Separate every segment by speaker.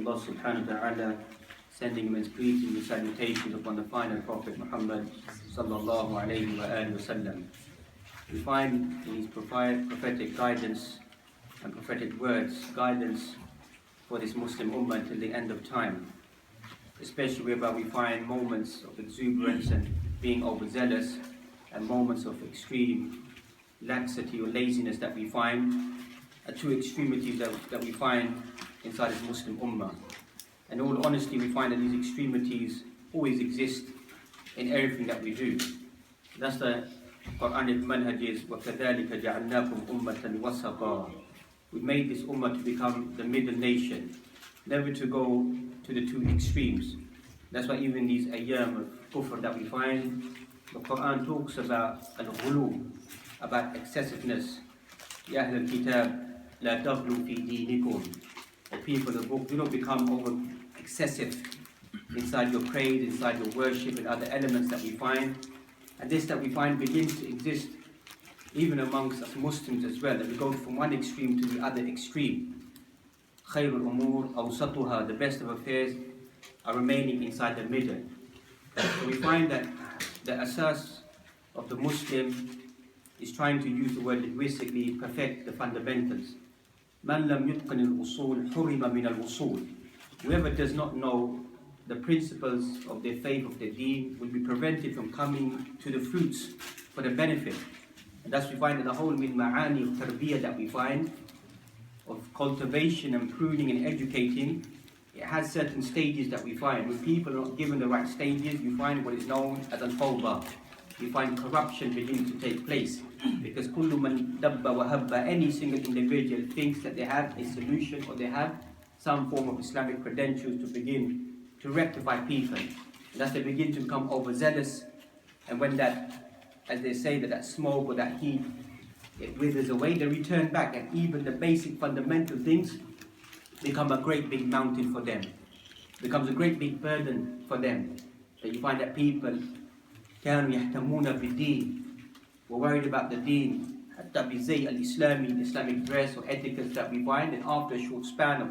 Speaker 1: Allah subhanahu wa ta'ala, sending immense greetings and salutations upon the final Prophet Muhammad sallallahu alayhi wa sallam. We find in his prophetic guidance and prophetic words, guidance for this Muslim ummah till the end of time, especially whereby we find moments of exuberance and being overzealous and moments of extreme laxity or laziness that we find, two extremities that we find inside this Muslim ummah. And in all honesty, we find that these extremities always exist in everything that we do. That's the Quranic manhaj is, وَكَذَلِكَ جَعَلْنَاكُمْ أُمَّةً وَسَطًا. We made this ummah to become the middle nation, never to go to the two extremes. That's why even these ayyam of kufr that we find, the Quran talks about al-ghulu, about excessiveness. Ya Ahl al-Kitab, la taghlu fi dinikum. The people of the book, do not become over excessive inside your praise, inside your worship, and other elements that we find. And this that we find begins to exist even amongst us Muslims as well, that we go from one extreme to the other extreme. خَيْرُ الْأُمُورِ أَوْسَطُهَا. The best of affairs are remaining inside the middle. So we find that the asas of the Muslim is trying to use the word linguistically, perfect the fundamentals. مَنْ لَمْ يُتْقِنِ الْأُصُولِ حُرِمَ مِنَ الْأُصُولِ. Whoever does not know the principles of their faith, of their deen, will be prevented from coming to the fruits for the benefit. And thus we find that the whole min ma'ani of Tarbeeyyah that we find, of cultivation and pruning and educating, it has certain stages that we find. When people are not given the right stages, you find what is known as al-fawda. You find corruption beginning to take place. Because kullu man dabba wa habba, any single individual thinks that they have a solution or they have some form of Islamic credentials to begin to rectify people. And thus they begin to become overzealous. And when that, as they say, that smoke or that heat, it withers away, they return back, and even the basic fundamental things become a great big mountain for them. Becomes a great big burden for them. That you find that people كانوا يهتمون بالدين, were worried about the deen, حتى بزي الإسلامي, the Islamic dress or etiquette that we find, and after a short span of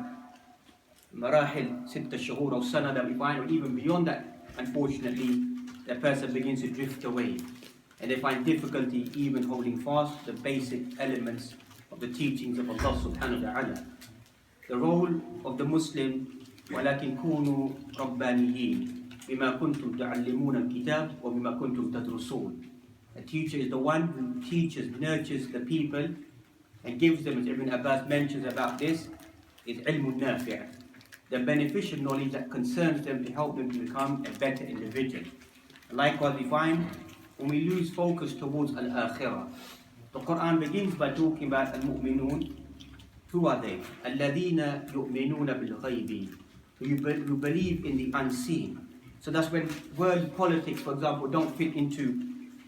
Speaker 1: مراحل ستة شهور أو سنة that we find, or even beyond that, unfortunately, the person begins to drift away. And they find difficulty even holding fast the basic elements of the teachings of Allah subhanahu wa ta'ala. The role of the Muslim, وَلَكِنْ كُونُوا رَبَّانِيِّينَ بِمَا كُنْتُمْ تَعَلِّمُونَ الْكِتَابِ وَبِمَا كُنْتُمْ تَدْرُسُونَ. A teacher is the one who teaches, nurtures the people, and gives them, as Ibn Abbas mentions about this, is ilmun nafi', the beneficial knowledge that concerns them to help them to become a better individual. And likewise we find, when we lose focus towards al-akhirah, the Quran begins by talking about al-mu'minun. Who are they? الَّذِينَ يُؤْمِنُونَ بِالْغَيْبِ, who believe in the unseen. So that's when world politics, for example, don't fit into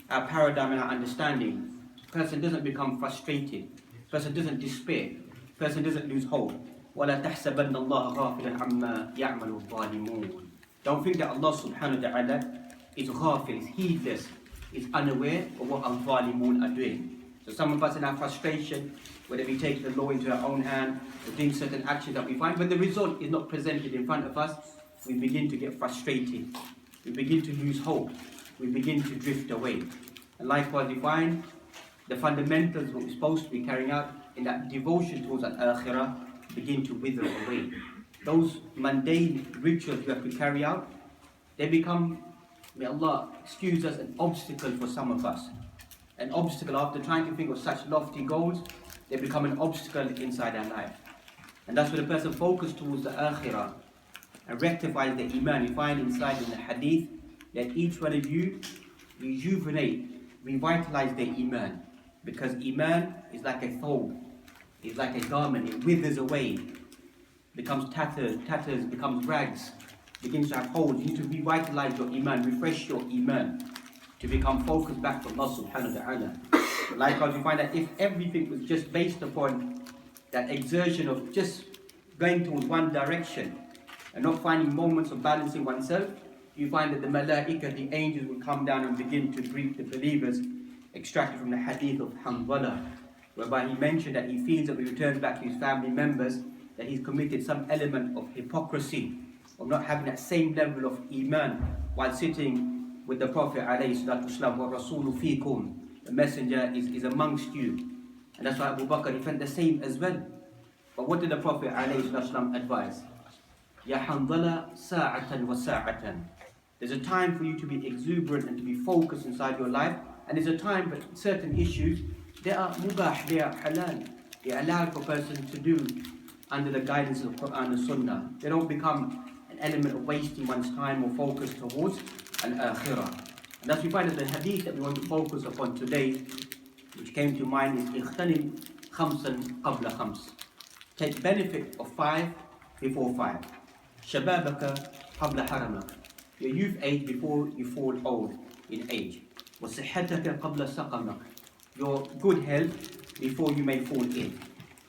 Speaker 1: our paradigm and our understanding. Person doesn't become frustrated. Person doesn't despair. Person doesn't lose hope. وَلَا تَحْسَبَنَّ اللَّهَ غَافِلًا عَمَّا يَعْمَلُ الظَّالِمُونَ. Don't think that Allah subhanahu wa ta'ala is ghafil, is heedless, is unaware of what al-zalimun are doing. So some of us in our frustration, whether we take the law into our own hand or doing certain actions that we find, when the result is not presented in front of us, we begin to get frustrated. We begin to lose hope. We begin to drift away. And likewise we find the fundamentals what we're supposed to be carrying out in that devotion towards al-akhirah begin to wither away. Those mundane rituals we have to carry out, they become, may Allah excuse us, an obstacle for some of us. An obstacle after trying to think of such lofty goals, they become an obstacle inside our life. And that's when the person focuses towards the akhirah and rectifies the iman. You find inside in the hadith that each one of you rejuvenate, revitalize their iman. Because iman is like a thawb, it's like a garment, it withers away, becomes tatters, becomes rags, begins to have holes. You need to revitalize your iman, refresh your iman, to become focused back to Allah subhanahu wa ta'ala. Likewise, you find that if everything was just based upon that exertion of just going towards one direction and not finding moments of balancing oneself, you find that the malaika, the angels, will come down and begin to greet the believers, extracted from the hadith of Hanbala, whereby he mentioned that he feels that when he returns back to his family members, that he's committed some element of hypocrisy, of not having that same level of Iman while sitting with the Prophet ﷺ, وَالرَّسُولُ فِيكُمْ, the messenger is amongst you. And that's why Abu Bakr, he felt the same as well. But what did the Prophet ﷺ advise? Ya Hanzala sa'atan wa sa'atan. There's a time for you to be exuberant and to be focused inside your life, and there's a time that certain issues, they are mubah, they are halal. They are allowed for a person to do under the guidance of the Quran and Sunnah. They don't become an element of wasting one's time or focus towards al-akhirah. And thus we find that the hadith that we want to focus upon today, which came to mind, is اغتنم خمسا قبل خمس. Take benefit of 5 before 5. شبابك قبل حرمك. Your youth age before you fall old in age. وصحتك قبل سقمك. Your good health before you may fall ill.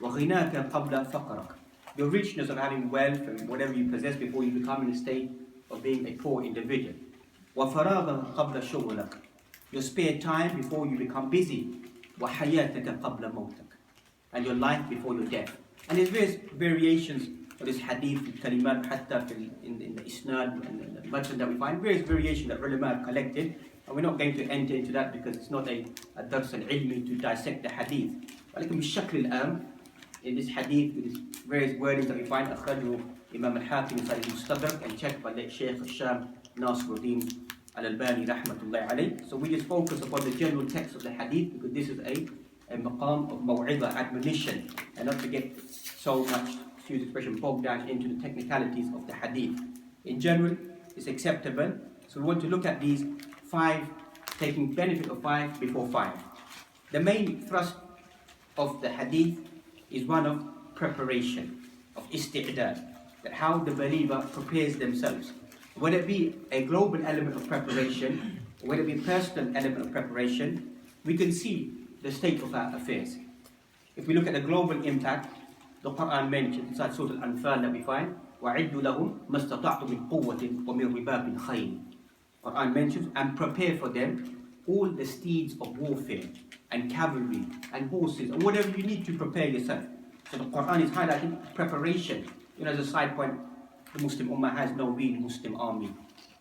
Speaker 1: وغناك قبل فقرك. Your richness of having wealth and whatever you possess before you become in a state of being a poor individual. وفراغك قبل شغلك. Your spare time before you become busy. وحياتك قبل موتك. And your life before your death. And there's various variations of this hadith, kalimat, hatta in the isnad and the matn that we find, various variations that ulama have collected. And we're not going to enter into that because it's not a dars al-ilmi to dissect the hadith. ولكن بالشكل العام, in this hadith, with these various wordings that we find, أخرجه Imam al-Hakim inside his Mustadrak and checked by the Shaykh al-Sham Nasiruddin al-Albani rahmatullahi alayh. So we just focus upon the general text of the hadith because this is a maqam of maw'idha, admonition, and not to get so much, excuse the expression, bogged down into the technicalities of the hadith. In general, it's acceptable. So we want to look at these 5, taking benefit of 5 before 5. The main thrust of the hadith is one of preparation, of isti'dad, that how the believer prepares themselves. Whether it be a global element of preparation, or whether it be a personal element of preparation, we can see the state of our affairs. If we look at the global impact, the Quran mentions inside Surah Al-Anfal that we find, وَعِدُّ لَهُمْ مَا اسْتَطَعْتُمْ مِنْ قُوَّةٍ وَمِنْ رِبَابٍ خَيْلٍ. Quran mentions, and prepare for them all the steeds of warfare, and cavalry, and horses, and whatever you need to prepare yourself. So the Quran is highlighting preparation. You know, as a side point, the Muslim Ummah has no real Muslim army.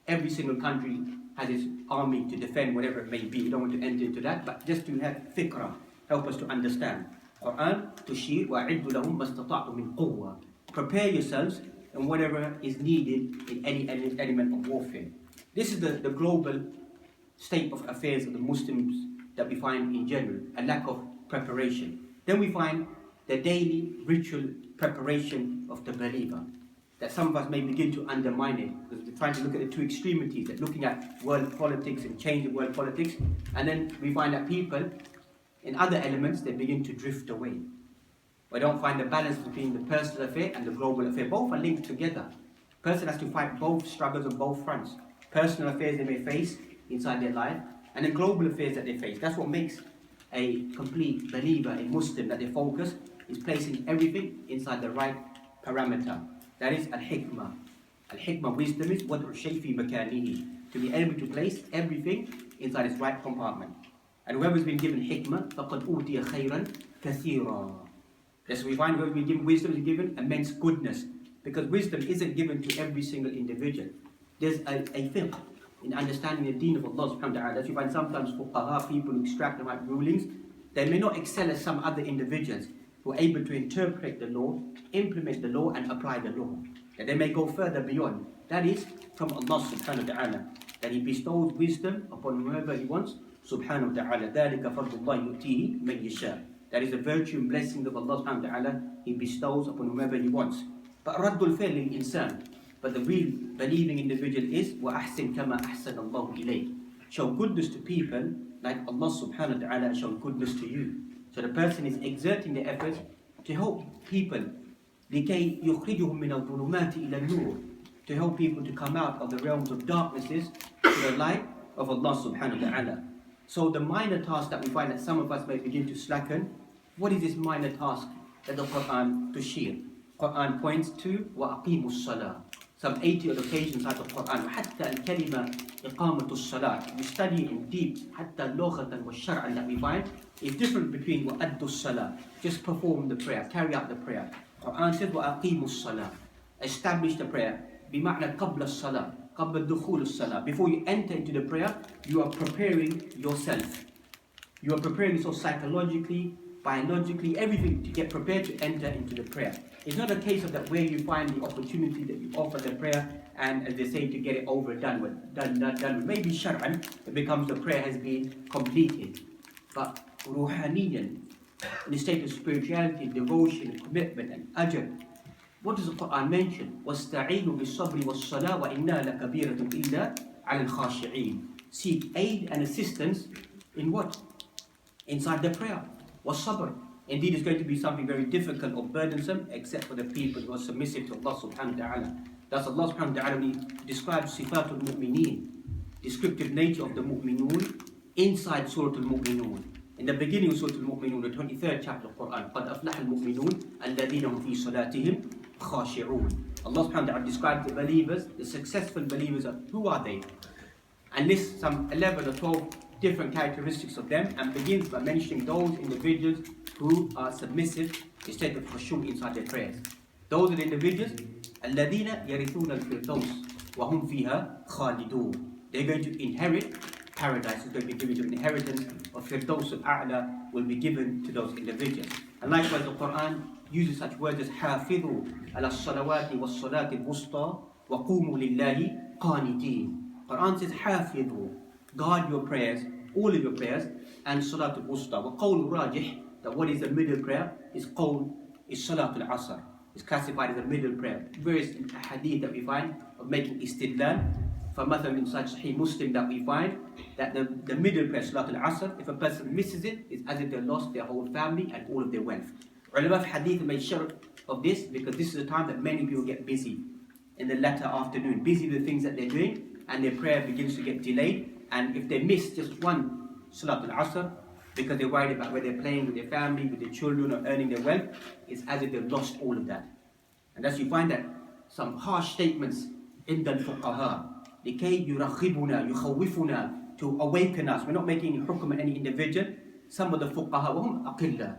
Speaker 1: Every single country has its army to defend whatever it may be. We don't want to enter into that, but just to have fikrah, help us to understand. Quran, tushir, وَعِدُّ لَهُمْ مَا اسْتَطَعْتُمْ مِنْ قُوَّةٍ. Prepare yourselves in whatever is needed in any element of warfare. This is the global state of affairs of the Muslims that we find in general, a lack of preparation. Then we find the daily ritual preparation of the believer, that some of us may begin to undermine it, because we're trying to look at the two extremities, that looking at world politics and changing world politics, and then we find that people, in other elements, they begin to drift away. We don't find the balance between the personal affair and the global affair. Both are linked together. Person has to fight both struggles on both fronts. Personal affairs they may face inside their life, and the global affairs that they face. That's what makes a complete believer, a Muslim, that their focus is placing everything inside the right parameter. That is al-hikmah. Al-hikmah, wisdom, is وَضْعُ الشَّيْءِ فِي مَكَانِهِ, to be able to place everything inside its right compartment. And whoever's been given hikmah, فَقَدْ أُوتِيَ خَيْرًا كَثِيرًا. Yes, we find whoever's been given wisdom is given immense goodness, because wisdom isn't given to every single individual. There's a fiqh in understanding the deen of Allah subhanahu wa ta'ala. As you find sometimes fuqaha, people who extract the right rulings, they may not excel as some other individuals who are able to interpret the law, implement the law, and apply the law. That they may go further beyond. That is from Allah subhanahu wa ta'ala, that He bestows wisdom upon whoever He wants subhanahu wa ta'ala. ذَلِكَ فَضْلُ اللَّهِ يُؤْتِيهِ مَنْ يَشَاءُ. That is the virtue and blessing of Allah subhanahu wa ta'ala, He bestows upon whomever He wants. But رَدُّ الْفِعْلِ الْإِنسان. But the real believing individual is وَأَحْسِنْ كَمَا أَحْسَنَ اللَّهُ إِلَيْكَ. Show goodness to people like Allah subhanahu wa ta'ala show goodness to you. So the person is exerting the effort to help people لِكَيْ يُخْرِجُهُمْ مِنَ الظُّلُمَاتِ إِلَى النُّورِ, to help people to come out of the realms of darknesses to the light of Allah subhanahu wa ta'ala. So the minor task that we find that some of us may begin to slacken, what is this minor task that the Quran tushir? Quran points to وَأَقِيمُوا الصَّلَاةِ. Some 80 odd occasions out of Quran. حتى الكلمة إقامة الصلاة. We study in deep حتى لغة والشرع that we find is different between وأدوا الصلاة, just perform the prayer, carry out the prayer. Quran says, وَأَقِيمُوا الصَّلَاةِ. Establish the prayer. بِمَعْنَى قَبْلَ الصَّلَاةِ قَبْلَ دُخُولُ الصَّلَاةِ. Before you enter into the prayer, you are preparing yourself. You are preparing yourself psychologically, biologically, everything to get prepared to enter into the prayer. It's not a case of that where you find the opportunity that you offer the prayer and, as they say, to get it over done with. Maybe shar'an, it becomes the prayer has been completed. But ruhaniyan, in the state of spirituality, devotion, commitment, and ajr, what does the Quran mention? وَاسْتَعِينُوا بِالصَّبْرِ وَالصَّلَاةِ وَإِنَّا لَكَبِيرَةٌ إِلَّا عَلَى الْخَاشِعِينَ. Seek aid and assistance in what? Inside the prayer. وَالصَّبْرِ. Indeed, it's going to be something very difficult or burdensome, except for the people who are submissive to Allah subhanahu wa ta'ala. Thus Allah subhanahu wa ta'ala describes sifatul mu'mineen, descriptive nature of the mu'minun, inside Surah Al-Mu'minun. In the beginning of Surah Al-Mu'minun, the 23rd chapter of Quran, قَدْ أَفْلَحَ الْمُؤْمِنُونَ الَّذِينَ هُمْ فِي صَلَاتِهِمْ خَاشِعُونَ. Allah subhanahu wa ta'ala describes the believers, the successful believers. Who are they? And lists some 11 or 12 different characteristics of them, and begins by mentioning those individuals who are submissive, in state of khushu' inside their prayers. Those are the individuals, الَّذِينَ يَرِثُونَ الْفِرْدَوْسِ وَهُمْ فِيهَا خَالِدُونَ. They're going to inherit paradise, is going to be given to an inheritance of Firdaus al-A'la will be given to those individuals. And likewise the Quran uses such words as حَافِظُوا عَلَى الصَّلَوَاتِ وَالصَّلَاةِ الْوُسْطَى وَقُومُوا لِلَّهِ قَانِتِينَ. Quran says حَافِظُوا, guard your prayers, all of your prayers, and Salatul Wusta. وَقَوْلُ رَاجِحْ, that what is the middle prayer is Salatul Asr. It's classified as a middle prayer. Various hadith that we find of making istidlal. For مثلا in such Sahih Muslim that we find that the middle prayer, Salatul Asr, if a person misses it, it's as if they lost their whole family and all of their wealth. Ulama of hadith made sure of this because this is a time that many people get busy in the latter afternoon, busy with the things that they're doing, and their prayer begins to get delayed. And if they miss just one Salatul Asr, because they're worried about where they're playing with their family, with their children, or earning their wealth, it's as if they've lost all of that. And thus you find that some harsh statements in the fuqaha, لِكَيْ يُرَخِبُنَا يُخَوِّفُنَا, to awaken us. We're not making any hukum on any individual. Some of the fuqaha, وَهُمْ أَقِلَّا,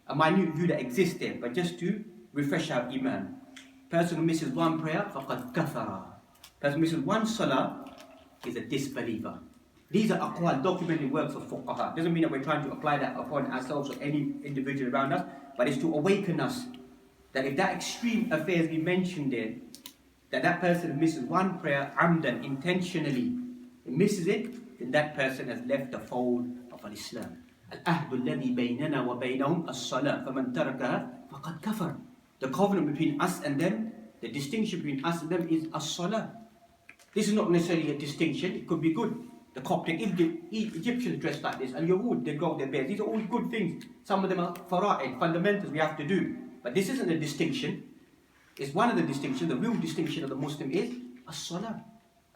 Speaker 1: a minute view that exists there, but just to refresh our iman. Person who misses one prayer, فَقَدْ كَفَرَ. Person who misses one salah is a disbeliever. These are aqwal, documented works of fuqaha. Doesn't mean that we're trying to apply that upon ourselves or any individual around us, but it's to awaken us that if that extreme affair has been mentioned there, that person who misses one prayer amdan, intentionally, misses it, then that person has left the fold of Islam. الْأَهْدُ الَّذِي بَيْنَنَا وَبَيْنَهُمْ الصَّلَاةِ فَمَنْ تَرَكَهَا فَقَدْ كَفَرَ. The covenant between us and them, the distinction between us and them is as-salah. This is not necessarily a distinction, it could be good. The Coptic Egyptians dress like this, and Yahud, they grow their beards. These are all good things. Some of them are fara'id, fundamentals we have to do. But this isn't a distinction. It's one of the distinctions. The real distinction of the Muslim is as-salah.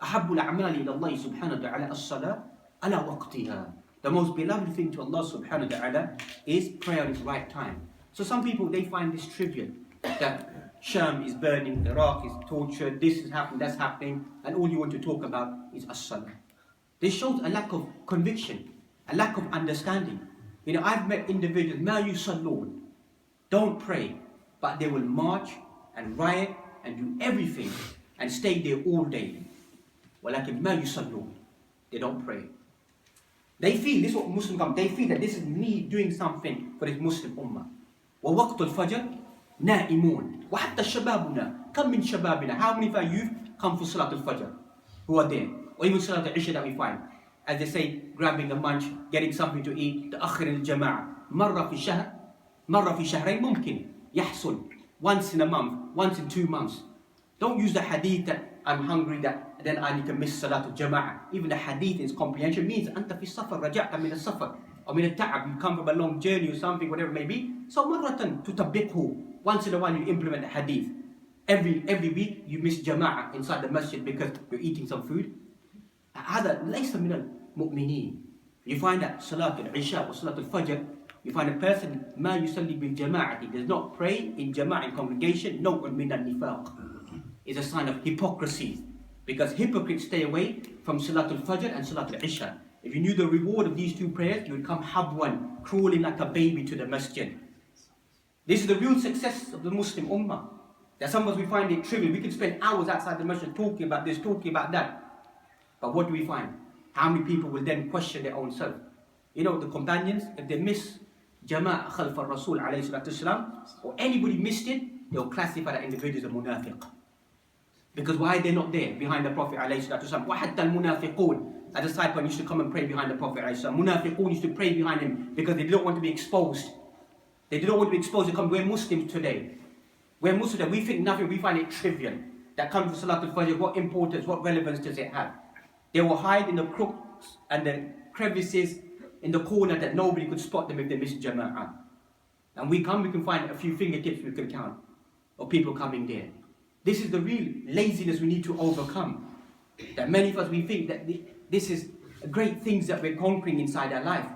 Speaker 1: أَحَبُّ الْأَعْمَالِ إِلَى اللَّهِ سُبْحَانَهُ وَتَعَالَى الصَّلَاةِ عَلَى وَقْتِهَا. The most beloved thing to Allah subhanahu wa ta'ala is prayer at its right time. So some people, they find this trivial, that Sham is burning, Iraq is tortured, this is happening, that's happening, and all you want to talk about is as-salah. This shows a lack of conviction, a lack of understanding. You know, I've met individuals, مَا يُصَلُّونَ, don't pray, but they will march and riot and do everything and stay there all day. وَلَكِنْ مَا يُصَلُّونَ, they don't pray. They feel, this is what Muslim come, they feel that this is me doing something for this Muslim ummah. وَوَقْتُ الْفَجْرِ نَائِمُونَ وَحَتَّى شَبَابُنَا كَمْ مِنْ شَبَابِنَا. How many of our youth come for Salat al-Fajr, who are there? Or even Salat al-Isha that we find. As they say, grabbing a munch, getting something to eat, تأخر الجماعة مرة في شهر مرة في شهرين ممكن يحصل, once in a month, once in 2 months. Don't use the hadith that I'm hungry, that then I need to miss Salat al-Jama'ah. Even the hadith in its comprehension means أنت في السفر رجعت من السفر or من التعب, you come from a long journey or something, whatever it may be. So مرة تطبقه, once in a while you implement the hadith. Every week you miss Jama'ah inside the masjid because you're eating some food. هذا ليس من المؤمنين. You find that Salat al-Isha or Salat al-Fajr, you find a person ما يصلي بالجماعة, he does not pray in Jama'ah, in congregation, no من النفاق. It's a sign of hypocrisy, because hypocrites stay away from Salat al-Fajr and Salat al-Isha. If you knew the reward of these two prayers, you would come habwan, crawling like a baby to the masjid. This is the real success of the Muslim Ummah. That some of us, we find it trivial. We can spend hours outside the masjid talking about this, talking about that. But what do we find? How many people will then question their own self? You know, the companions, if they miss Jama'ah Khalf al-Rasul alayhi salatu wasalam, or anybody missed it, they'll classify that individual as a munafiq. Because why they're not there behind the Prophet alayhi salatu wasalam? وَحَتَّى الْمُنَافِقُونَ at the side point used to come and pray behind the Prophet alayhi salam. Munafiqun used to pray behind him because they didn't want to be exposed. They didn't want to be exposed. We're Muslims today. We're Muslims. We think nothing. We find it trivial. That comes to Salatul Fajr. What importance, what relevance does it have? They will hide in the crooks and the crevices in the corner that nobody could spot them if they missed Jama'ah. And we can find a few fingertips we can count of people coming there. This is the real laziness we need to overcome. That many of us, we think that this is great things that we're conquering inside our life.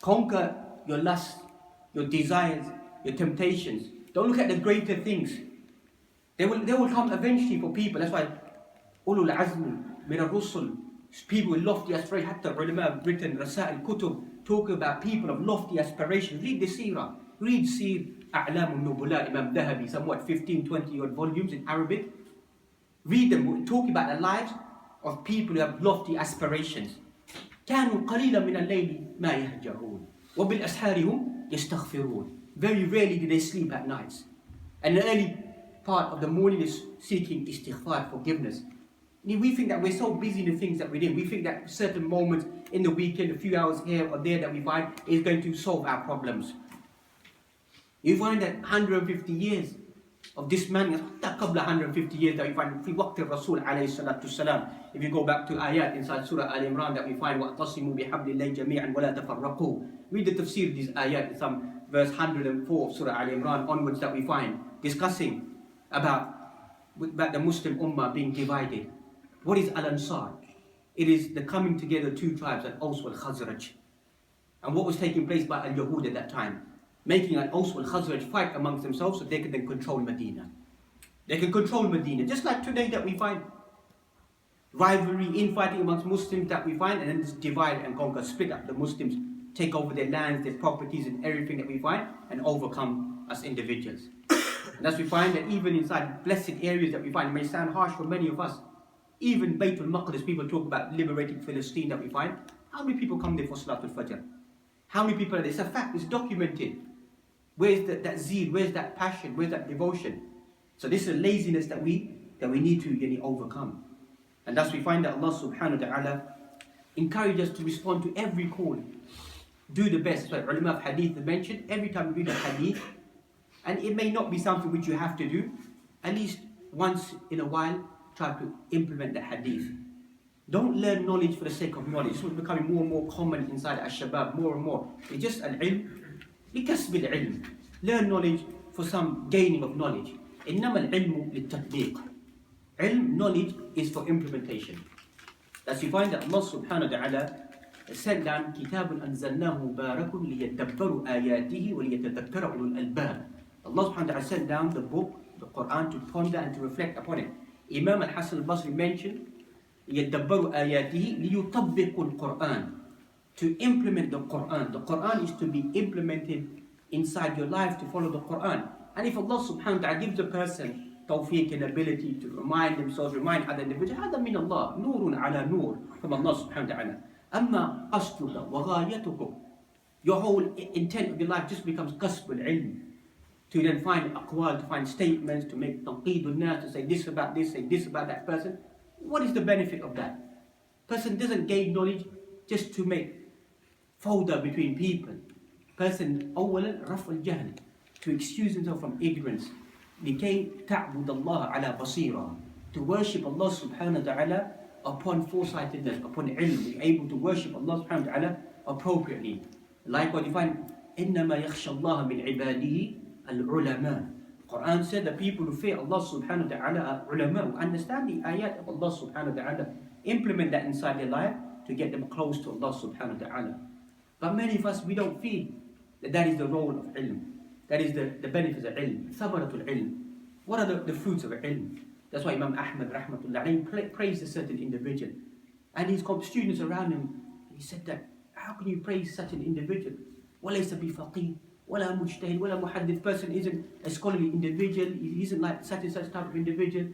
Speaker 1: Conquer your lust, your desires, your temptations. Don't look at the greater things. They will come eventually for people. That's why ulul azm min ar-rusul, people with lofty aspirations. Hatta ulama have written rasail kutub talking about people of lofty aspirations. Read the seerah. Read Sir A'lam al-Nubula, Imam Dhahabi, somewhat 15, 20 odd volumes in Arabic. Read them, talking about the lives of people who have lofty aspirations. كانوا قليلا من الليل ما يهجعون وبالأسحار هم يستغفرون. Very rarely do they sleep at nights. And the early part of the morning is seeking istighfar, forgiveness. We think that we're so busy in the things that we do. We think that certain moments in the weekend, a few hours here or there that we find is going to solve our problems. You find that 150 years of dismantling, that couple of 150 years that we find fi waqti Rasul alayhi salatu salam. If you go back to ayat inside Surah Al-Imran that we find وَأَعْتَصِمُوا بِحَبْلِ اللَّهِ جَمِيعًا وَلَا تَفَرَّقُوا. Read the tafsir of these ayat, some verse 104 of Surah Al-Imran onwards that we find discussing about the Muslim Ummah being divided. What is Al-Ansar? It is the coming together of two tribes, Al-Aws wal-Khazraj. And what was taking place by Al-Yahud at that time? Making Al-Aws wal-Khazraj fight amongst themselves so they could then control Medina. They can control Medina. Just like today that we find rivalry, infighting amongst Muslims that we find, and then just divide and conquer, split up the Muslims, take over their lands, their properties and everything that we find, and overcome us individuals. And as we find that even inside blessed areas that we find, it may sound harsh for many of us, even Baytul Maqdis, people talk about liberating Palestine that we find. How many people come there for Salatul Fajr? How many people are there? It's a fact, it's documented. Where's that zeal? Where's that passion? Where's that devotion? So this is a laziness that we need to overcome. And thus we find that Allah subhanahu wa ta'ala encourages us to respond to every call. Do the best. So ulama of hadith mentioned, every time you read a hadith, and it may not be something which you have to do, at least once in a while, try to implement the hadith. Don't learn knowledge for the sake of knowledge. This is becoming more and more common inside Al-Shabab, more and more. It's just al-ilm, likasb al-ilm. Learn knowledge for some gaining of knowledge. إنما العلم للتطبيق. Ilm, knowledge, is for implementation. Thus you find that Allah subhanahu wa ta'ala sent down كتاب أنزلناه مبارك ليدبروا آياته وليتذكر أولو الألباب. Allah subhanahu wa ta'ala sent down the book, the Quran, to ponder and to reflect upon it. Imam al-Hasan al-Basri mentioned يدبروا آياته ليطبقوا القرآن, to implement the Quran. The Quran is to be implemented inside your life, to follow the Quran. And if Allah subhanahu wa ta'ala gives a person tawfiq and ability to remind themselves, remind other individuals, هذا من الله, نور على نور, from Allah subhanahu wa ta'ala. أما قصدك وغايتك, your whole intent of your life just becomes قصب العلم, to then find aqwal, to find statements, to make tanqeed al-nas, to say this about this, say this about that person. What is the benefit of that? Person doesn't gain knowledge just to make fawda between people. Person أولا رفع الجهل, to excuse himself from ignorance. لكي تعبد الله على بصيرة, to worship Allah subhanahu wa ta'ala upon foresightedness, upon ilm, be able to worship Allah subhanahu wa ta'ala appropriately. Likewise you find إنما يخشى الله من عباده العلماء. Quran said that people who fear Allah subhanahu wa ta'ala are ulama, who understand the ayat of Allah subhanahu wa ta'ala, implement that inside their life to get them close to Allah subhanahu wa ta'ala. But many of us, we don't feel that is the role of ilm. That is the benefits of ilm, thamaratul ilm. What are the fruits of ilm? That's why Imam Ahmad rahmatullah praised a certain individual. And his students around him, he said that, how can you praise such an individual? وَلَيْسَ بِفَقِيهٍ wala mujtahid, wala muhaddith. Person isn't a scholarly individual, he isn't like such and such type of individual,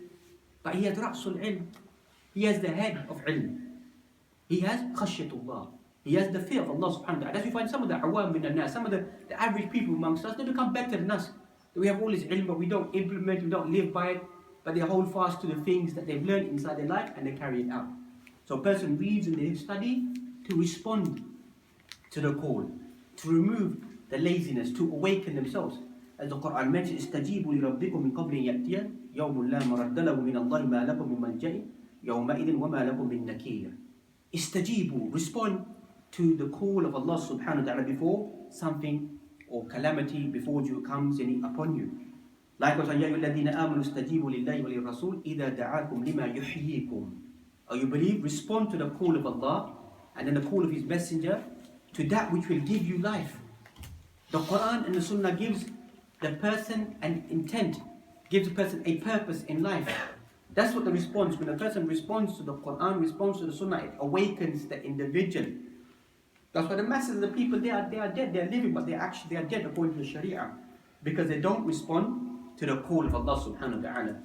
Speaker 1: but he has ra'sul ilm, he has the head of ilm, he has khashyatullah, he has the fear of Allah subhanahu wa ta'ala. As we find some of the awam min al-nas, some of the average people amongst us, they become better than us. We have all this ilm, but we don't implement, we don't live by it, but they hold fast to the things that they've learned inside their life and they carry it out. So a person reads and they study to respond to the call, to remove the laziness, to awaken themselves. As the Quran mentions, استجيبوا لربكم من قبل يأتي يوم لا مرد له من الله ما لكم من ملجأ يومئذ وما لكم من نكير. استجيبوا, respond to the call of Allah subhanahu wa ta'ala before something or calamity before you comes upon you. Likewise, يا أيها الذين آمنوا استجيبوا لله وللرسول إذا دعاكم لما يحييكم. Or you believe, respond to the call of Allah and then the call of His Messenger to that which will give you life. The Quran and the Sunnah gives the person an intent, gives a person a purpose in life. That's what the response, when a person responds to the Quran, responds to the Sunnah, it awakens the individual. That's why the masses of the people, they are dead, they are living, but they are dead according to the Sharia, because they don't respond to the call of Allah subhanahu wa ta'ala.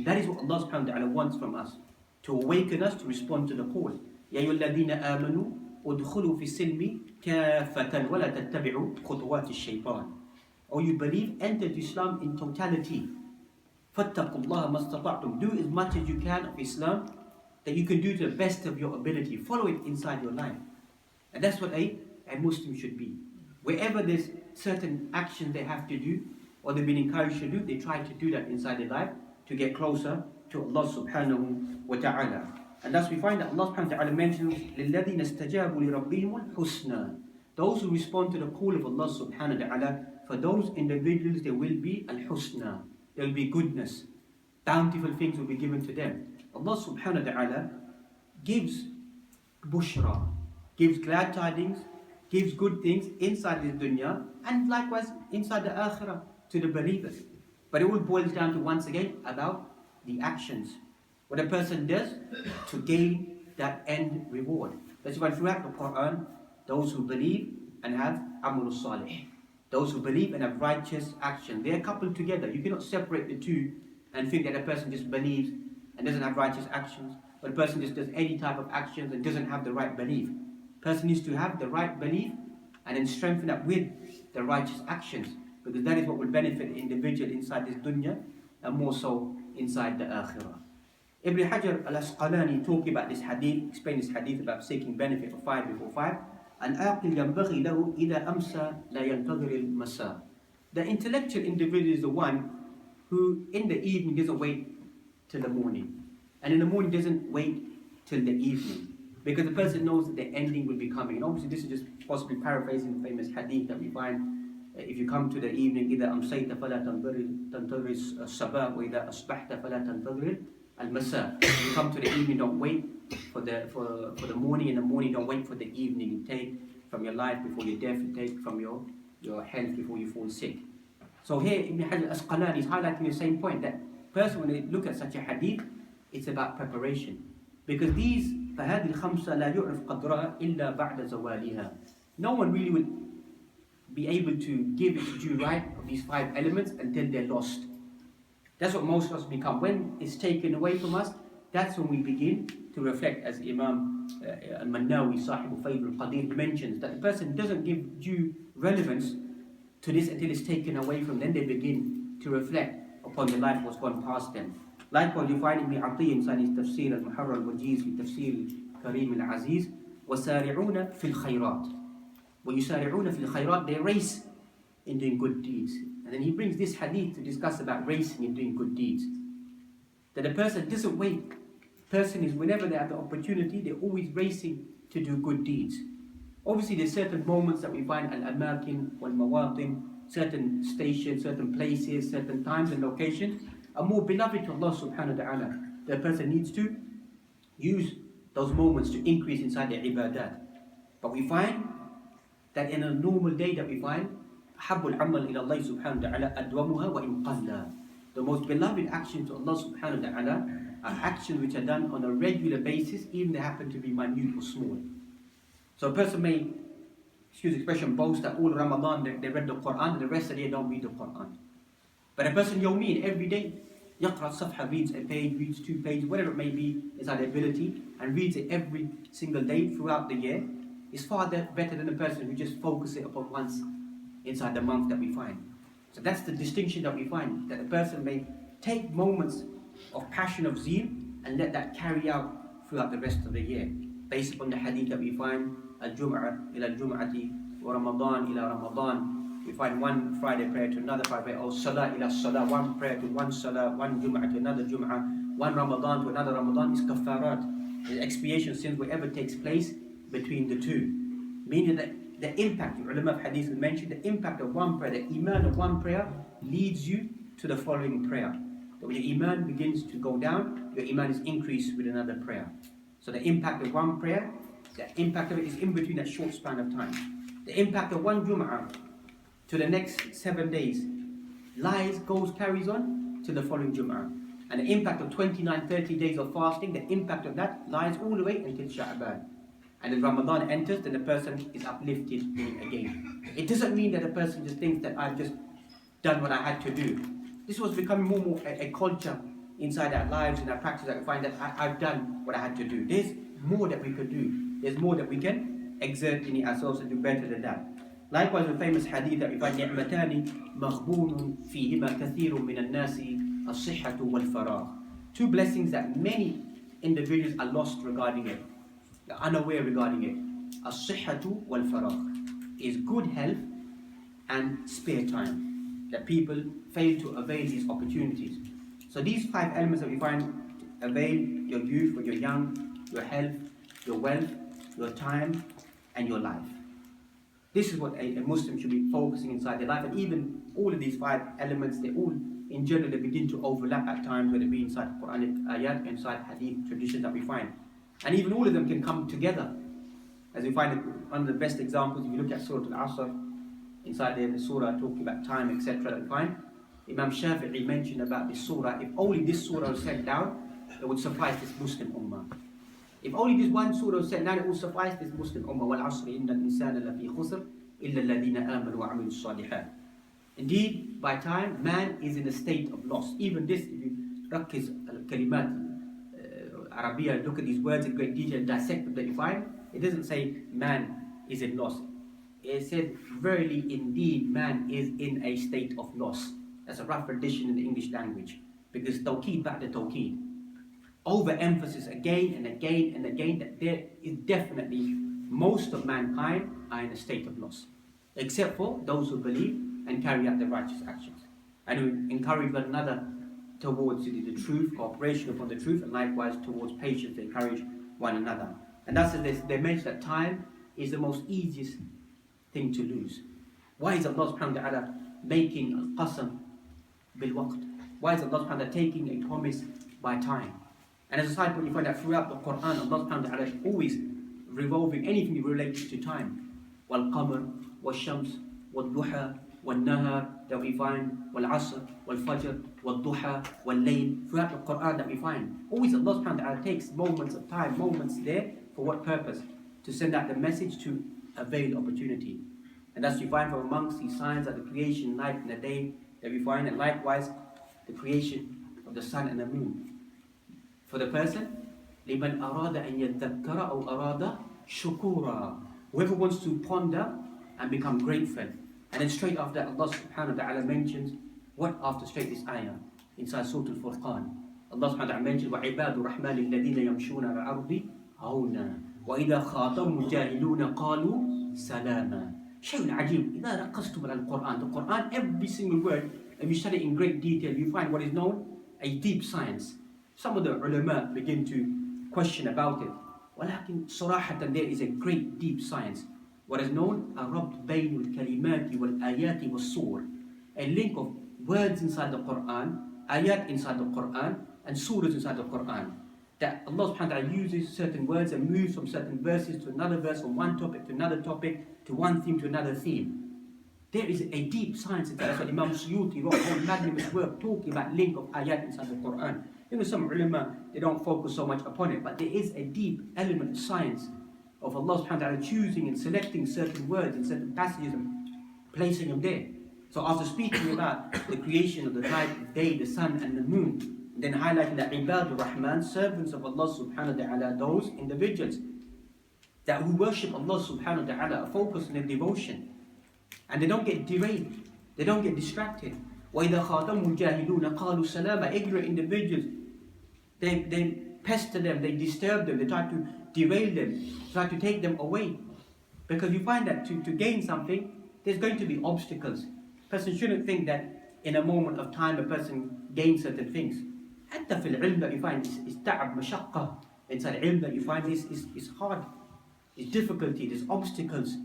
Speaker 1: That is what Allah subhanahu wa ta'ala wants from us, to awaken us to respond to the call. يَا أَيُّهَا الَّذِينَ آمَنُوا ادخلوا في السلم كافة ولا تتبعوا خطوات الشيطان. Or you believe, enter to Islam in totality. فاتقوا الله ما استطعتم. Do as much as you can of Islam that you can do to the best of your ability. Follow it inside your life. And that's what a Muslim should be. Wherever there's certain actions they have to do, or they've been encouraged to do, they try to do that inside their life to get closer to Allah subhanahu wa ta'ala. And thus we find that Allah subhanahu wa ta'ala mentions لِلَّذِينَ اسْتَجَابُوا لِرَبِّهِمُ الْحُسْنَى. Those who respond to the call of Allah subhanahu wa ta'ala, for those individuals there will be al-husna, there will be goodness, bountiful things will be given to them. Allah subhanahu wa ta'ala gives bushra, gives glad tidings, gives good things inside this dunya and likewise inside the akhirah to the believers. But it all boils down to, once again, about the actions. What a person does to gain that end reward. That's why throughout the Quran, those who believe and have amal salih, those who believe and have righteous action, they are coupled together. You cannot separate the two and think that a person just believes and doesn't have righteous actions, or a person just does any type of actions and doesn't have the right belief. A person needs to have the right belief and then strengthen that with the righteous actions, because that is what will benefit the individual inside this dunya and more so inside the akhirah. Ibn Hajar al-Asqalani talking about this hadith, explain this hadith about seeking benefit for 5 before 5. العاقل ينبغي له إذا أمسى لا ينتظر المساء. The intellectual individual is the one who in the evening doesn't wait till the morning, and in the morning doesn't wait till the evening, because the person knows that the ending will be coming. And obviously this is just possibly paraphrasing the famous hadith that we find. If you come to the evening, إذا أمسيت فلا تنتظر الصباح وإذا أصبحت فلا تنتظر المساء. If you come to the evening, don't wait for the morning. In the morning, don't wait for the evening. You take from your life before your death. You take from your health before you fall sick. So here Ibn Hajar al-Asqalani is highlighting the same point, that person, when they look at such a hadith, it's about preparation, because these فهذه الخمسة لا يعرف قدرها إلا بعد زوالها. No one really will be able to give its due right of these 5 elements until they're lost. That's what most of us become. When it's taken away from us, that's when we begin to reflect, as Imam al-Mannawi, Sahib al-Fayd al-Qadir, mentions, that the person doesn't give due relevance to this until it's taken away from them. Then they begin to reflect upon the life what's gone past them. Likewise, you find Ibn Atiyya inside his Tafsir al-Muharrar al-Wajiz, Tafsir al-Karim al-Aziz, وَسَارِعُونَ فِي الْخَيْرَاتِ. وَيُسَارِعُونَ فِي الْخَيْرَاتِ, they race in doing good deeds. And then he brings this hadith to discuss about racing in doing good deeds. That a person doesn't wait. Person is, whenever they have the opportunity, they're always racing to do good deeds. Obviously, there's certain moments that we find al-amakin wal-mawatin, certain stations, certain places, certain times and locations are more beloved to Allah subhanahu wa ta'ala. The person needs to use those moments to increase inside their ibadat. But we find that in a normal day that we find, حَبُّ الْعَمَلِ إِلَى اللَّهِ سُبْحَانَهُ وَتَعَالَى أَدْوَمُهَا وَإِنْ قَلَّا. The most beloved actions to Allah subhanahu wa ta'ala are actions which are done on a regular basis, even they happen to be minute or small. So a person may excuse the expression, boast that all Ramadan they read the Quran and the rest of the year don't read the Quran. But a person yawmin every day, yaqra safha, reads a page, reads 2 pages, whatever it may be, is our ability, and reads it every single day throughout the year, is far better than a person who just focuses it upon once inside the month that we find. So that's the distinction that we find, that a person may take moments of passion, of zeal, and let that carry out throughout the rest of the year. Based upon the hadith that we find, al-Jum'ah ila al-Jum'ati wa Ramadan ila Ramadan. We find one Friday prayer to another Friday prayer, or Salah ila Salah, one prayer to one Salah, one Jum'ah to another Jum'ah, one Ramadan to another Ramadan is kafarat. The expiation of sins, whatever takes place between the two. Meaning that the impact, the ulama of hadith will mention, the impact of one prayer, the iman of one prayer leads you to the following prayer. That when your iman begins to go down, your iman is increased with another prayer. So the impact of one prayer, the impact of it is in between that short span of time. The impact of one Jum'ah to the next 7 days carries on to the following Jum'ah. And the impact of 29, 30 days of fasting, the impact of that lies all the way until Sha'ban. And if Ramadan enters, then the person is uplifted again. It doesn't mean that a person just thinks that I've just done what I had to do. This was becoming more and more a culture inside our lives and our practice, that we find that I've done what I had to do. There's more that we could do. There's more that we can exert in ourselves and do better than that. Likewise, the famous hadith that we find, نِعْمَتَانِ مَغْبُونٌ فِيهِمَا كَثِيرٌ مِنَ النَّاسِ الصِّحَّةُ وَالْفَرَاغُ. 2 blessings that many individuals are lost regarding it. They're unaware regarding it. الصِّحَّةُ وَالْفَرَاغُ is good health and spare time. That people fail to avail these opportunities. So these 5 elements that we find, avail your youth, when you're young, your health, your wealth, your time, and your life. This is what a Muslim should be focusing inside their life. And even all of these 5 elements, they all, in general, they begin to overlap at times, whether it be inside Quranic ayat, inside hadith traditions that we find. And even all of them can come together. As we find one of the best examples, if you look at Surah Al-Asr, inside there, the surah talking about time, etc. that we find, Imam Shafi'i mentioned about this surah, if only this surah was sent down, it would suffice this Muslim ummah. If only this one surah was sent down, it would suffice this Muslim ummah. وَالْعَصْرِ إِنَّ الْإِنسَانَ لَفِي خُسْرٍ إِلَّا الَّذِينَ آمَنُوا وَعَمِلُوا الصَّالِحَاتِ. Indeed, by time, man is in a state of loss. Even this, if you rakiz al-kalimat, Arabiya, look at these words in great detail, dissect them, that you find, it doesn't say man is in loss. It said, verily indeed man is in a state of loss. That's a rough rendition in the English language. Because tawqeed ba'da tawqeed. Overemphasis again and again and again that there is definitely most of mankind are in a state of loss. Except for those who believe and carry out the righteous actions. And who encourage one another towards the truth, cooperation upon the truth, and likewise towards patience, they encourage one another. And that's they mention that time is the most easiest thing to lose. Why is Allah subhanahu wa ta'ala making al-qasam bil-waqt? Why is Allah subhanahu wa ta'ala taking a promise by time? And as a side point, you find that throughout the Quran, Allah subhanahu wa ta'ala is always revolving anything related to time. Wal-qamar, wal-shams, wal-duha, wal-nahar, that we find, wal-asr, wal-fajr, wal-duha, wal-layl. Throughout the Quran that we find, always Allah subhanahu wa ta'ala takes moments of time, moments there, for what purpose? To send out the message to avail opportunity. And that's we find from amongst these signs of the creation, night and the day, that we find, and likewise the creation of the sun and the moon. For the person, لِمَنْ أَرَادَ أَنْ يَذَّكَّرَ أَوْ أَرَادَ شُكُورًا. Whoever wants to ponder and become grateful. And then straight after that, Allah subhanahu wa ta'ala mentions, what after straight this ayah? Inside Surah Al-Furqan. Allah subhanahu wa ta'ala mentions, وَعِبَادُ الرَّحْمَنِ الَّذِينَ يَمْشُونَ عَلَى الْأَرْضِ هَوْنًا وَإِذَا خَاطَبَهُمُ الْجَاهِلُونَ قَالُوا سَلَامًا. شيء عجيب. إذا ركزتم على القرآن, the Quran, every single word, if you study in great detail, you find what is known a deep science. Some of the ulama begin to question about it. ولكن صراحة there is a great deep science. What is known a ربط بين الكلمات والآيات والصور. A link of words inside the Quran, ayat inside the Quran, and surahs inside the Quran. That Allah subhanahu wa ta'ala uses certain words and moves from certain verses to another verse, from one topic to another topic, to one theme to another theme. There is a deep science in that. That's what Imam Suyuti wrote a whole magnanimous work talking about link of ayat inside the Quran. You know, some ulama, they don't focus so much upon it, but there is a deep element of science of Allah subhanahu wa ta'ala choosing and selecting certain words and certain passages and placing them there. So after speaking about the creation of the night, the day, the sun and the moon, then highlighting that Ibadur Rahman, servants of Allah subhanahu wa ta'ala, those individuals that who worship Allah subhanahu wa ta'ala, are focused on their devotion, and they don't get derailed, they don't get distracted. وَإِذَا خَاطَمُ الْجَاهِلُونَ قَالُوا سَلَامًا. Ignorant individuals, they pester them, they disturb them, they try to derail them, try to take them away. Because you find that to gain something, there's going to be obstacles. A person shouldn't think that in a moment of time a person gains certain things. حتى في العلم that you find is تعب مشقة. Inside ilm that you find is hard, it's difficulty, there's obstacles.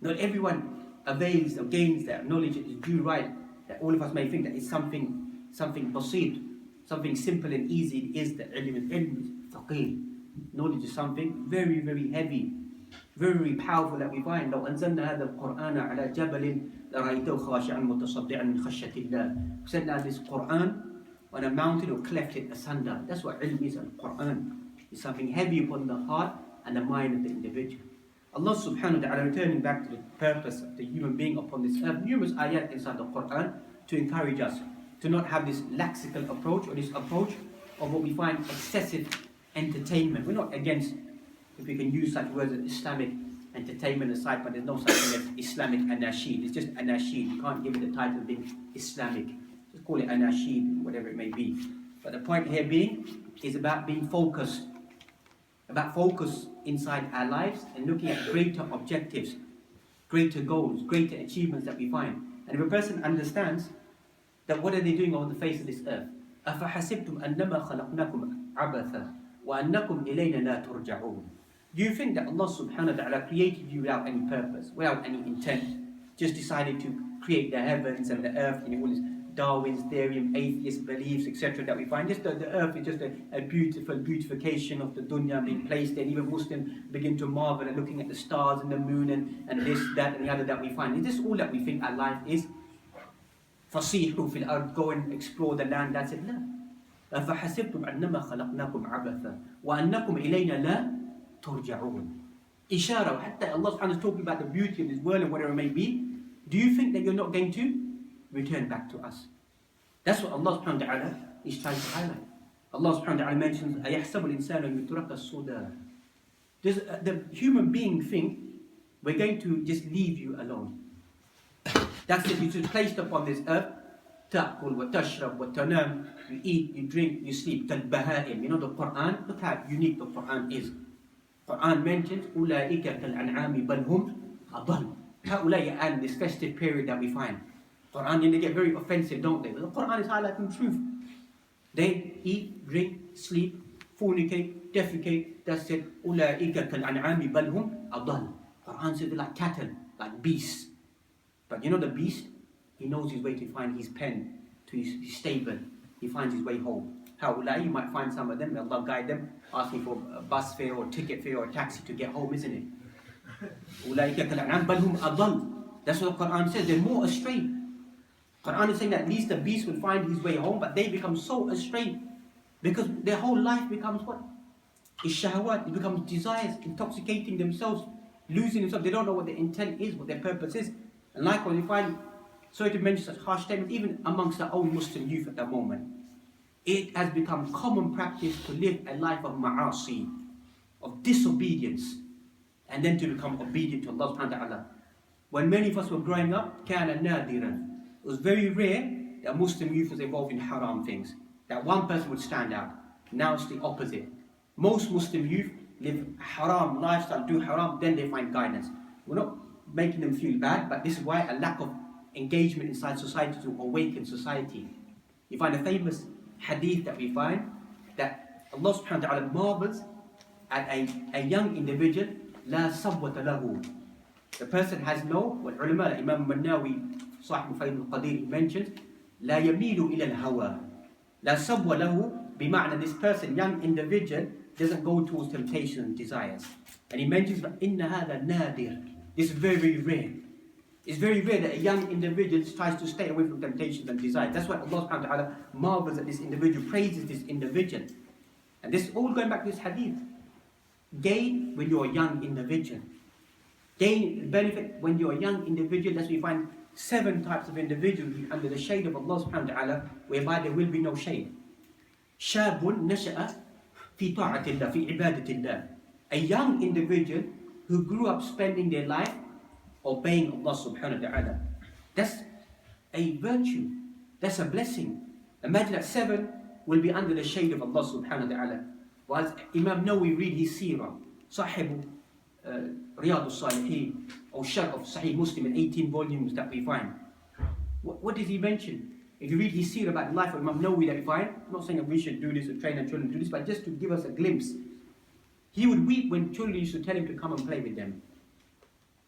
Speaker 1: Not everyone avails or gains that knowledge that is due right. That all of us may think that it's something basit, something simple and easy. It is the ilm is thaqeel. Knowledge is something very, very heavy, very, very powerful that we find. لو أنزلنا هذا القرآن على جبل لرأيته خاشعا متصدعا من خشية الله. We sent down this Quran on a mountain or cleft it asunder. That's what ilm is. And Quran is something heavy upon the heart and the mind of the individual. Allah subhanahu wa ta'ala, returning back to the purpose of the human being upon this earth, numerous ayat inside the Quran to encourage us to not have this laxical approach or this approach of what we find excessive entertainment. We're not against, if we can use such words as Islamic entertainment aside, but there's no such thing as Islamic anashid. It's just anashid. You can't give it the title of being Islamic. Just call it anashid, whatever it may be. But the point here being is about being focused, about focus inside our lives and looking at greater objectives, greater goals, greater achievements that we find. And if a person understands that what are they doing on the face of this earth? أَفَحَسِبْتُمْ أَنَّمَا خَلَقْنَاكُمْ عَبَثًا وَأَنَّكُمْ إِلَيْنَا لَا تُرْجَعُونَ. Do you think that Allah subhanahu wa ta'ala created you without any purpose, without any intent, just decided to create the heavens and the earth, and all this Darwin's theory, atheist beliefs, etc. that we find? Just the earth is just a beautiful beautification of the dunya being placed there. Even Muslims begin to marvel and looking at the stars and the moon and this, that and the other that we find. Is this all that we think our life is? فَصِيحُوا فِي الْأَرْضِ, go and explore the land, that's it? No. أَفَحَسِبْتُمْ أَنَّمَا خَلَقْنَاكُمْ عَبَثًا وَأَنَّكُمْ إِلَيْنَا لَا تُرْجَعُونَ. Ishara, hatta Allah subhanahu wa ta'ala is talking about the beauty of this world and whatever it may be. Do you think that you're not going to return back to us? That's what Allah subhanahu wa ta'ala is trying to highlight. Allah subhanahu wa ta'ala mentions, أَيَحْسَبُ الْإِنسَانُ أَن يُتْرَكَ السُّدَى. Does the human being think we're going to just leave you alone? That's it, you're just placed upon this earth. تأكل وتشرب وتنام. You eat, you drink, you sleep. كالبهائم. You know the Quran, look how unique the Quran is. Quran mentions أولئك كالأنعام بل هم أضل. هؤلاء, and this festive period that we find. Quran, they get very offensive, don't they? But the Quran is highlighting truth. They eat, drink, sleep, fornicate, defecate. That's it. أولئك كالأنعام بل هم أضل. Quran says they're like cattle, like beasts. But you know the beast? He knows his way to find his pen, to his stable. He finds his way home. Ha'ulai, you might find some of them, may Allah guide them, asking for a bus fare or ticket fare or a taxi to get home, isn't it? أُولَٰئِكَ كَالْأَنْعَامِ بَلْ هُمْ أَضَلُّ. That's what the Quran says, they're more astray. Quran is saying that at least the beast will find his way home, but they become so astray because their whole life becomes what? It's shahawat, it becomes desires, intoxicating themselves, losing themselves. They don't know what their intent is, what their purpose is. And likewise, you find, sorry to mention such harsh statements, even amongst our own Muslim youth at the moment, it has become common practice to live a life of ma'asi, of disobedience, and then to become obedient to Allah subhanahu wa ta'ala. When many of us were growing up, كَانَ نَادِرًا. It was very rare that Muslim youth was involved in haram things, that one person would stand out. Now it's the opposite. Most Muslim youth live haram lifestyle, do haram, then they find guidance. We're not making them feel bad, but this is why a lack of engagement inside society to awaken society. You find a famous hadith that we find that Allah subhanahu wa ta'ala marvels at a young individual, la sabwata lahu. The person has no, what ulama, Imam Mannawi, Sahih Mufaid al-Qadir mentions, la yamilu ila al-hawa. La sabwa lahu, bima'na this person, young individual, doesn't go towards temptation and desires. And he mentions, inna hadha nadir. This is very, very rare. It's very rare that a young individual tries to stay away from temptations and desires. That's why Allah subhanahu wa ta'ala marvels at this individual, praises this individual. And this is all going back to this hadith. gain when you're a young individual. Gain benefit when you're a young individual. That's why we find 7 types of individuals under the shade of Allah subhanahu wa ta'ala, whereby there will be no shade. شاب نشأ في طاعة الله في عبادة الله. A young individual who grew up spending their life obeying Allah subhanahu wa ta'ala. That's a virtue. That's a blessing. Imagine that 7 will be under the shade of Allah subhanahu wa ta'ala. Whilst Imam Nawawi read his seerah, Sahib Riyadh al-Salihin, or Sharh of Sahih Muslim in 18 volumes that we find. What does he mention? If you read his seerah about the life of Imam Nawawi that we find, I'm not saying that we should do this or train our children to do this, but just to give us a glimpse. He would weep when children used to tell him to come and play with them.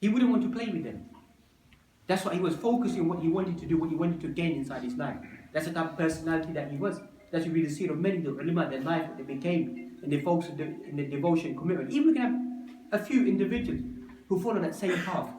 Speaker 1: He wouldn't want to play with them. That's why he was focusing on what he wanted to do, what he wanted to gain inside his life. That's the type of personality that he was. That's why we see of many of the ulama, their life, what they became, and their focus in the devotion, commitment. Even we can have a few individuals who follow that same path.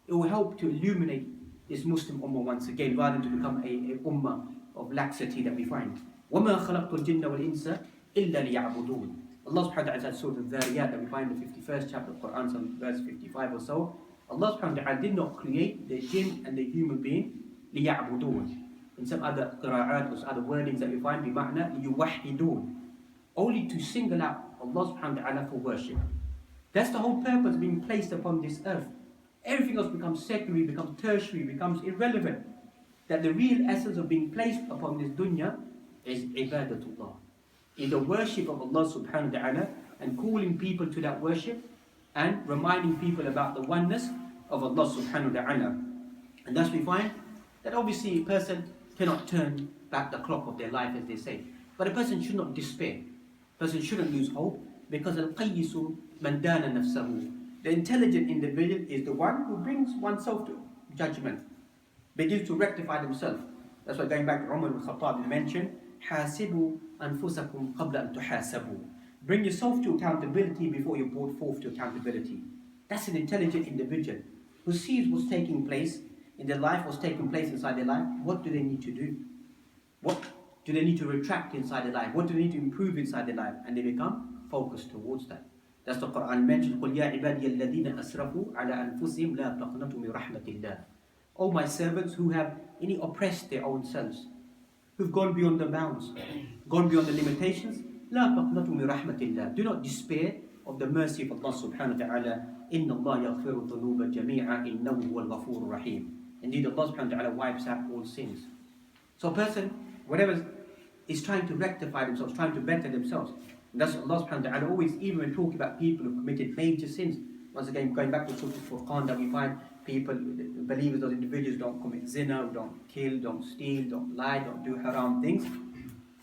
Speaker 1: It will help to illuminate this Muslim ummah once again, rather than to become a ummah of laxity that we find. وَمَا خَلَقْتُ الْجِنَّ وَالْإِنسَ إِلَّا لِيَعْبُدُونَ. Allah subhanahu wa ta'ala said, Surah Al-Dhariyat, that we find in the 51st chapter of the Quran, some verse 55 or so. Allah subhanahu wa ta'ala did not create the jinn and the human being لِيَعْبُدُونَ. In some other qira'at or other wordings that we find, بِمَعْنَى لِيُوَحِّدُونَ. Only to single out Allah subhanahu wa ta'ala for worship. That's the whole purpose being placed upon this earth. Everything else becomes secondary, becomes tertiary, becomes irrelevant. That the real essence of being placed upon this dunya is ibadatullah. Is the worship of Allah subhanahu wa ta'ala, and calling people to that worship and reminding people about the oneness of Allah subhanahu wa ta'ala. And thus we find that obviously a person cannot turn back the clock of their life, as they say. But a person should not despair. A person shouldn't lose hope, because al-qayyisu man dana nafsahu. The intelligent individual is the one who brings oneself to judgment, begins to rectify themselves. That's why going back to Umar ibn Khattab mentioned, حَاسِبُوا أَنفُسَكُمْ قَبْلَ أَن تُحَاسَبُوا. Bring yourself to accountability before you're brought forth to accountability. That's an intelligent individual who sees what's taking place in their life, what's taking place inside their life. What do they need to do? What do they need to retract inside their life? What do they need to improve inside their life? And they become focused towards that. That's the Quran mentions, قُلْ يَا عِبَادِيَ الَّذِينَ أَسْرَفُوا عَلَىٰ أَنفُسِهِمْ لَا تَقْنَطُوا مِنْ رَحْمَةِ اللَّهِ. O my servants who have oppressed their own selves, who've gone beyond the bounds, gone beyond the limitations, لَا تَقْنَطُوا مِنْ رَحْمَةِ اللَّهِ. Do not despair of the mercy of Allah subhanahu wa ta'ala. إِنَّ اللَّهَ يَغْفِرُ الذُّنُوبَ جَمِيعًا إِنَّهُ هُوَ الْغَفُورُ الرَّحِيمُ. Indeed, Allah subhanahu wa ta'ala wipes out all sins. So a person, whatever is trying to rectify themselves, trying to better themselves, and that's what Allah subhanahu wa ta'ala always, even when talking about people who committed major sins, once again going back to Surah Al-Furqan, that we find people, believers, those individuals don't commit zina, don't kill, don't steal, don't lie, don't do haram things.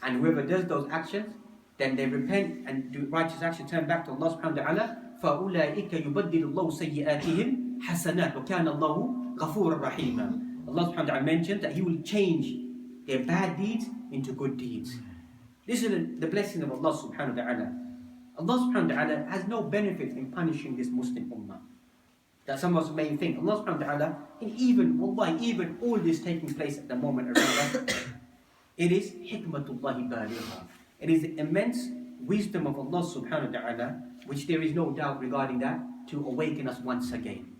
Speaker 1: And whoever does those actions, then they repent and do righteous actions, turn back to Allah subhanahu wa ta'ala. فَأُولَٰئِكَ يُبَدِّلُ اللَّهُ سَيِّئَاتِهِمْ حَسَنَاتٍ وَكَانَ اللَّهُ غَفُورًا رَحِيمًا. Allah subhanahu wa ta'ala mentioned that He will change their bad deeds into good deeds. This is the blessing of Allah subhanahu wa ta'ala. Allah subhanahu wa ta'ala has no benefit in punishing this Muslim ummah. That some of us may think, Allah subhanahu wa ta'ala, even all this taking place at the moment around us, it is hikmatullahi baligha. It is the immense wisdom of Allah subhanahu wa ta'ala, which there is no doubt regarding that, to awaken us once again.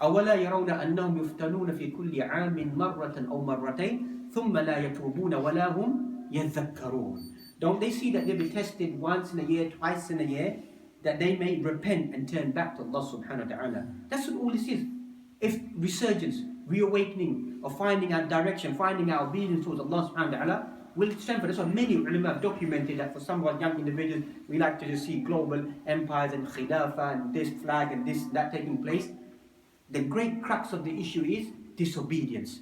Speaker 1: أَوَلَا يَرَوْنَ أَنَّهُمْ يُفْتَنُونَ فِي كُلِّ عَامٍ مَرَّةً أَوْ مَرَّتَيْنِ ثُمَّ لَا يَتُوبُونَ وَلَا هُمْ يَذَّكَّرُونَ. Don't they see that they'll be tested once in a year, twice in a year, that they may repent and turn back to Allah subhanahu wa ta'ala? That's what all this is. If resurgence, reawakening, or finding our direction, finding our obedience towards Allah subhanahu wa ta'ala, will strengthen. That's why many ulama have documented that for some of our young individuals, we like to just see global empires and khilafah and this flag and this, that taking place. The great crux of the issue is disobedience.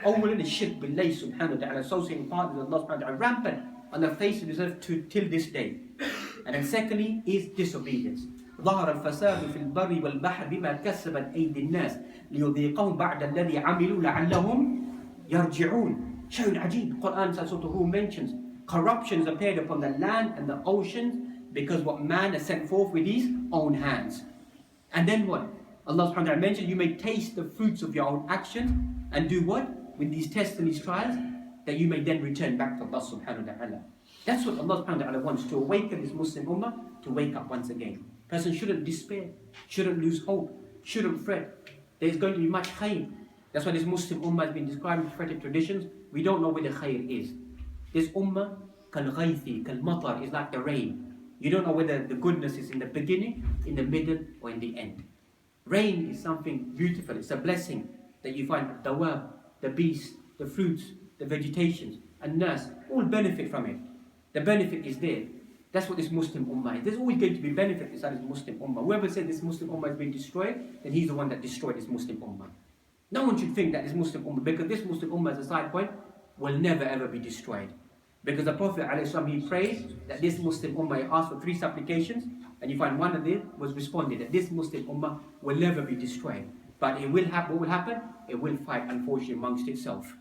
Speaker 1: Awwalan is shirk billahi subhanahu wa ta'ala, associating partners with Allah subhanahu wa ta'ala, rampant on the face of this earth till this day. And then secondly is disobedience. ظهر الفساد في البر والبحر بما كسبت أيدي الناس ليذيقهم بعد الذي عملوا لعلهم يرجعون. شيء عجيب. Quran Surah Rum mentions corruptions appeared upon the land and the oceans because what man has sent forth with his own hands. And then what? Allah subhanahu wa ta'ala mentioned, you may taste the fruits of your own actions and do what? With these tests and these trials, that you may then return back to Allah subhanahu wa ta'ala. That's what Allah subhanahu wa ta'ala wants, to awaken this Muslim Ummah, to wake up once again. Person shouldn't despair, shouldn't lose hope, shouldn't fret. There's going to be much khair. That's why this Muslim Ummah has been described in prophetic traditions. We don't know where the khair is. This Ummah, kal-ghaythi, kal-matar, is like the rain. You don't know whether the goodness is in the beginning, in the middle, or in the end. Rain is something beautiful. It's a blessing that you find the dawab, the beasts, the fruits, the vegetations, and nas, all benefit from it. The benefit is there. That's what this Muslim Ummah is. There's always going to be benefit inside this Muslim Ummah. Whoever said this Muslim Ummah has been destroyed, then he's the one that destroyed this Muslim Ummah. No one should think that this Muslim Ummah, because this Muslim Ummah as a side point, will never ever be destroyed. Because the Prophet ﷺ, he prayed that this Muslim Ummah, he asked for 3 supplications, and you find one of them was responded, that this Muslim Ummah will never be destroyed. But it will happen, what will happen? It will fight, unfortunately, amongst itself.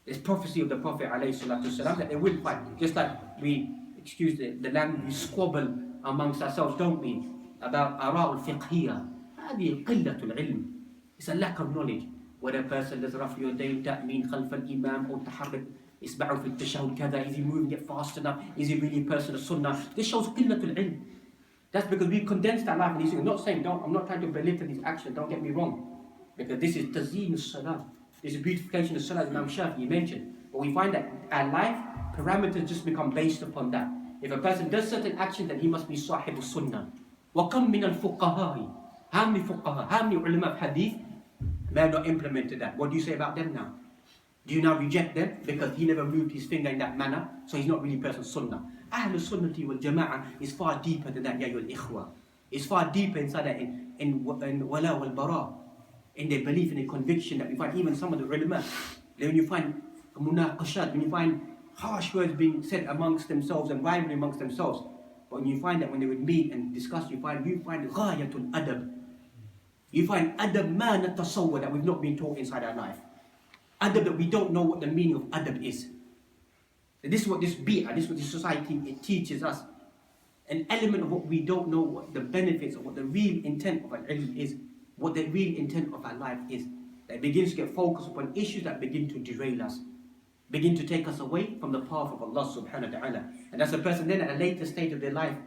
Speaker 1: There's prophecy of the Prophet ﷺ that it will fight. Just like we, excuse the language, we squabble amongst ourselves, don't we? About ara'ul fiqhiyya. هذه قلة العلم. It's a lack of knowledge. Whether a person does رفع يدين تأمين خلف الإمام or تحرك إصبعه في التشهد كذا, is he moving it fast enough? Is he really a person of sunnah? This shows قلة العلم. That's because we condensed our life in these things. I'm not saying, I'm not trying to belittle these actions, don't get me wrong. Because this is tazeen as-salah. This is beautification of salah, as Imam Shafi'i mentioned. But we find that our life parameters just become based upon that. If a person does certain actions, then he must be sahib sunnah. وَكَمْ مِنَ الْفُقَّهَاءِ. How many fuqaha, how many ulama of hadith may have not implemented that? What do you say about them now? Do you now reject them because he never moved his finger in that manner, so he's not really a person of sunnah? Ahlul sunnati wal jama'ah is far deeper than that, ya ayyuhal ikhwa. It's far deeper inside that in wala wal bara, in their belief and their conviction, that we find even some of the ulama, when you find munaqashat, when you find harsh words being said amongst themselves and rivalry amongst themselves, but when you find that when they would meet and discuss, you find ghayatul adab. You find adab ma natasawwar, that we've not been taught inside our life. Adab that we don't know what the meaning of adab is. This is what this bid'ah, this is what this society, it teaches us. An element of what we don't know, what the benefits of what the real intent of our ilm is, what the real intent of our life is. That begins to get focused upon issues that begin to derail us, begin to take us away from the path of Allah subhanahu wa ta'ala. And as a person then at a later stage of their life,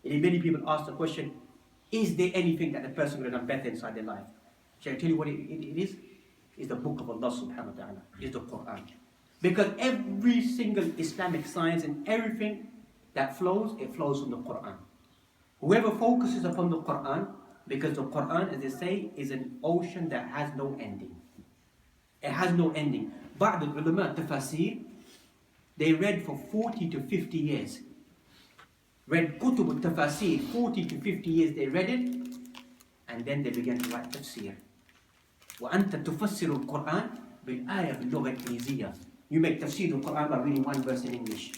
Speaker 1: and many people ask the question, is there anything that the person would have done better inside their life? Shall I tell you what it is? It's the book of Allah subhanahu wa ta'ala, it's the Quran. Because every single Islamic science and everything that flows, it flows from the Quran. Whoever focuses upon the Quran, because the Quran, as they say, is an ocean that has no ending. It has no ending. Ba'd al-ulama tafasir, they read for 40 to 50 years. Read kutub al-tafasir, 40 to 50 years they read it, and then they began to write tafsir. وَأَنْتَ تُفَسِّرُ الْقُرْآنِ بِالْآيَةِ بِاللُّغَةِ الْإِنْجِلِيزِيَّةِ. You make tafsir al-Quran by reading one verse in English.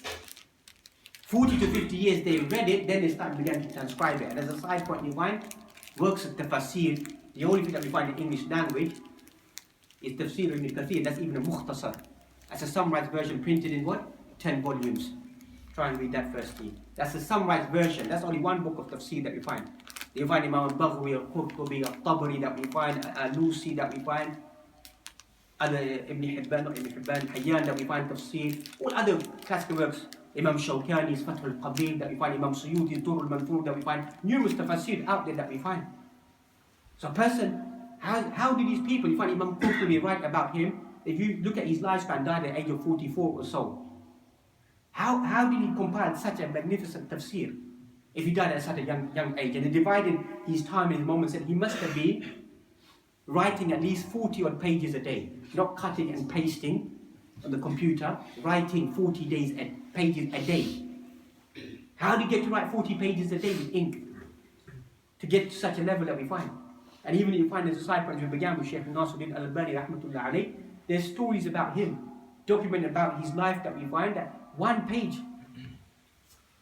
Speaker 1: 40 to 50 years they read it, then they began to transcribe it. And as a side point, you find works of tafsir, the only thing that we find in English language is tafsir ibn Kathir. That's even a mukhtasar. That's a summarized version printed in what? 10 volumes. Try and read that firstly. That's a summarized version. That's only one book of tafsir that we find. You find Imam al-Baghawi, al-Qurtubi, al-Tabari that we find, al-Lusi that we find, other Ibn Hibban, not Ibn Hibban, Hayyan that we find tafsir, all other classical works. Imam Shawkani's Fath al-Qadir that we find, Imam Suyuti's Dur al-Manthur that we find, numerous tafsir out there that we find. So a person, how did these people, you find Imam Qurtubi write about him, if you look at his lifespan, died at the age of 44 or so. How did he compile such a magnificent tafsir if he died at such a young age? And they divided his time and his moments, and he must have been writing at least 40 odd pages a day, not cutting and pasting on the computer, writing 40 pages a day. How did he get to write 40 pages a day with ink? To get to such a level that we find. And even if you find in the society, as we began with Shaykh Nasiruddin al-Albani rahmatullah alayh, there's stories about him, documented about his life that we find that one page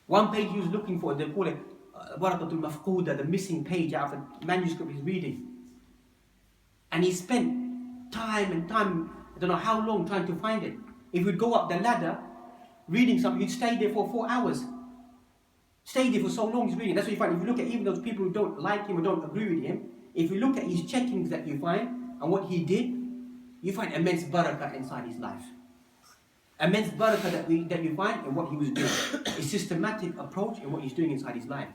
Speaker 1: he was looking for, they call it Barakatul Mafquda, the missing page out of the manuscript he's reading. And he spent time and time, I don't know how long, trying to find it. If you'd go up the ladder, reading something, you'd stay there for 4 hours. Stay there for so long, he's reading. That's what you find. If you look at even those people who don't like him or don't agree with him, if you look at his checkings that you find and what he did, you find immense barakah inside his life. Immense barakah that you find in what he was doing. A systematic approach in what he's doing inside his life.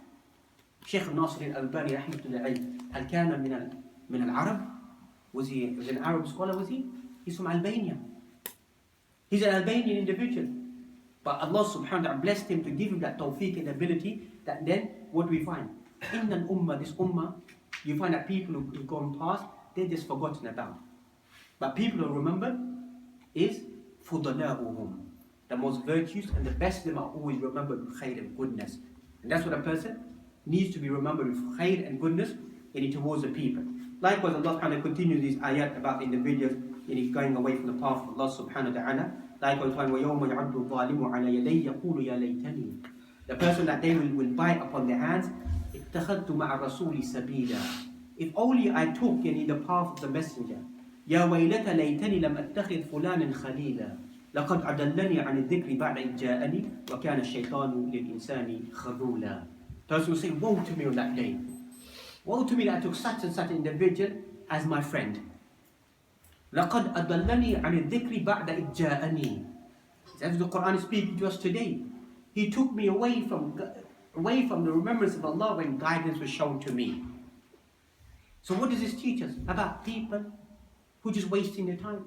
Speaker 1: Shaykh Nasr al-Albani rahmatullah alayhi, hal kana min al-Arab? Was an Arab scholar, was he? He's from Albania. He's an Albanian individual. But Allah subhanahu wa ta'ala blessed him to give him that tawfiq and ability, that then, what do we find? In an ummah, this ummah, you find that people who've gone past, they're just forgotten about. But people who remember is fudala'uhum. The most virtuous and the best of them are always remembered with khair and goodness. And that's what a person needs to be remembered with khair and goodness towards the people. Likewise, Allah subhanahu wa ta'ala continues these ayat about individuals going away from the path of Allah subhanahu wa ta'ala. Likewise, وَيَوْمَ يَعَدُّ الظَّالِمُ عَلَى يَدَيْهِ يَقُولُ يَا لَيْتَنِي. The person that they will bite upon their hands, اتَّخَذْتُ مَعَ الرَّسُولِ سَبِيلًا. If only I took the path of the messenger. يَا وَيْلَتَ لَيْتَنِي لَمْ أَتَّخِذْ فُلَانًا خَلِيلًا لَقَدْ أَضَلَّنِي عَنِ الذِّكْرِ بَعْدَ إِذْ جَاءَنِي وَكَانَ الشَّيْطَانُ لِلْإِنسَانِ خَذُولًا. Person will say, woe to me on that day. Woe to me that I took such and such an individual as my friend. لَقَدْ أَضَلَّنِي عَنِ الذِّكْرِ بَعْدَ إِذْ جَاءَنِي. As the Quran is speaking to us today, He took me away from the remembrance of Allah when guidance was shown to me. So what does this teach us? About people who are just wasting their time,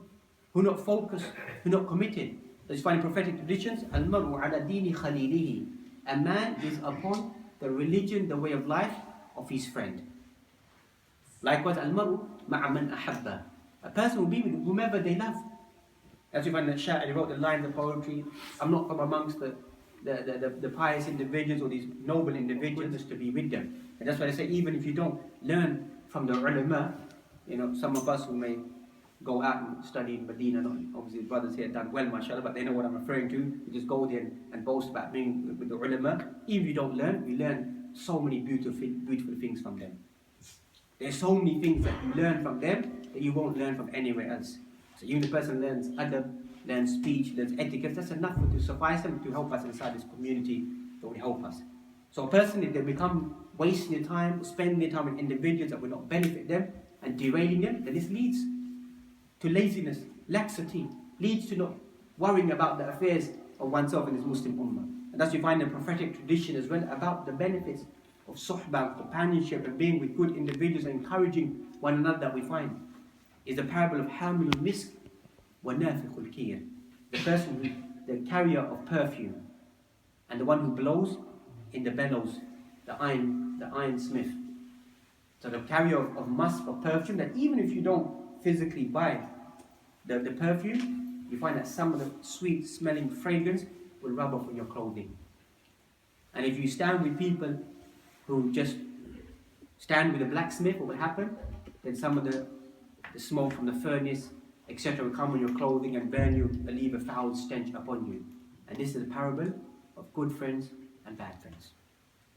Speaker 1: who are not focused, who are not committed. Let's find prophetic traditions. الْمَرْءُ عَلَى دِينِ خَلِيلِهِ. A man is upon the religion, the way of life of his friend. Likewise, الْمَرْءُ مَعَ مَنْ أَحَبَّ. A person will be with whomever they love. As you find that Sha'ir wrote the lines of poetry, I'm not from amongst the pious individuals or these noble individuals, just to be with them. And that's why I say, even if you don't learn from the ulama, some of us who may go out and study in Medina, obviously the brothers here have done well, mashallah, but they know what I'm referring to. You just go there and boast about being with the ulama. Even if you don't learn, we learn so many beautiful things from them. There's so many things that you learn from them that you won't learn from anywhere else. So even the person learns adab, learns speech, learns etiquette, that's enough to suffice them to help us inside this community that will help us. So a person, if they become wasting their time, spending their time with individuals that will not benefit them and derailing them, then this leads to laziness, laxity, leads to not worrying about the affairs of oneself in this Muslim ummah. And thus you find a prophetic tradition as well about the benefits of suhbah, companionship, and being with good individuals and encouraging one another that we find. Is the parable of Hamilul Misk wa Nafiqul Kir. The person the carrier of perfume, and the one who blows in the bellows, the ironsmith. So the carrier of musk, of perfume, that even if you don't physically buy the perfume, you find that some of the sweet smelling fragrance will rub off on your clothing. And if you stand with people who just stand with a blacksmith, what will happen? Then some of the smoke from the furnace, etc., will come on your clothing and burn you and leave a foul stench upon you. And this is a parable of good friends and bad friends.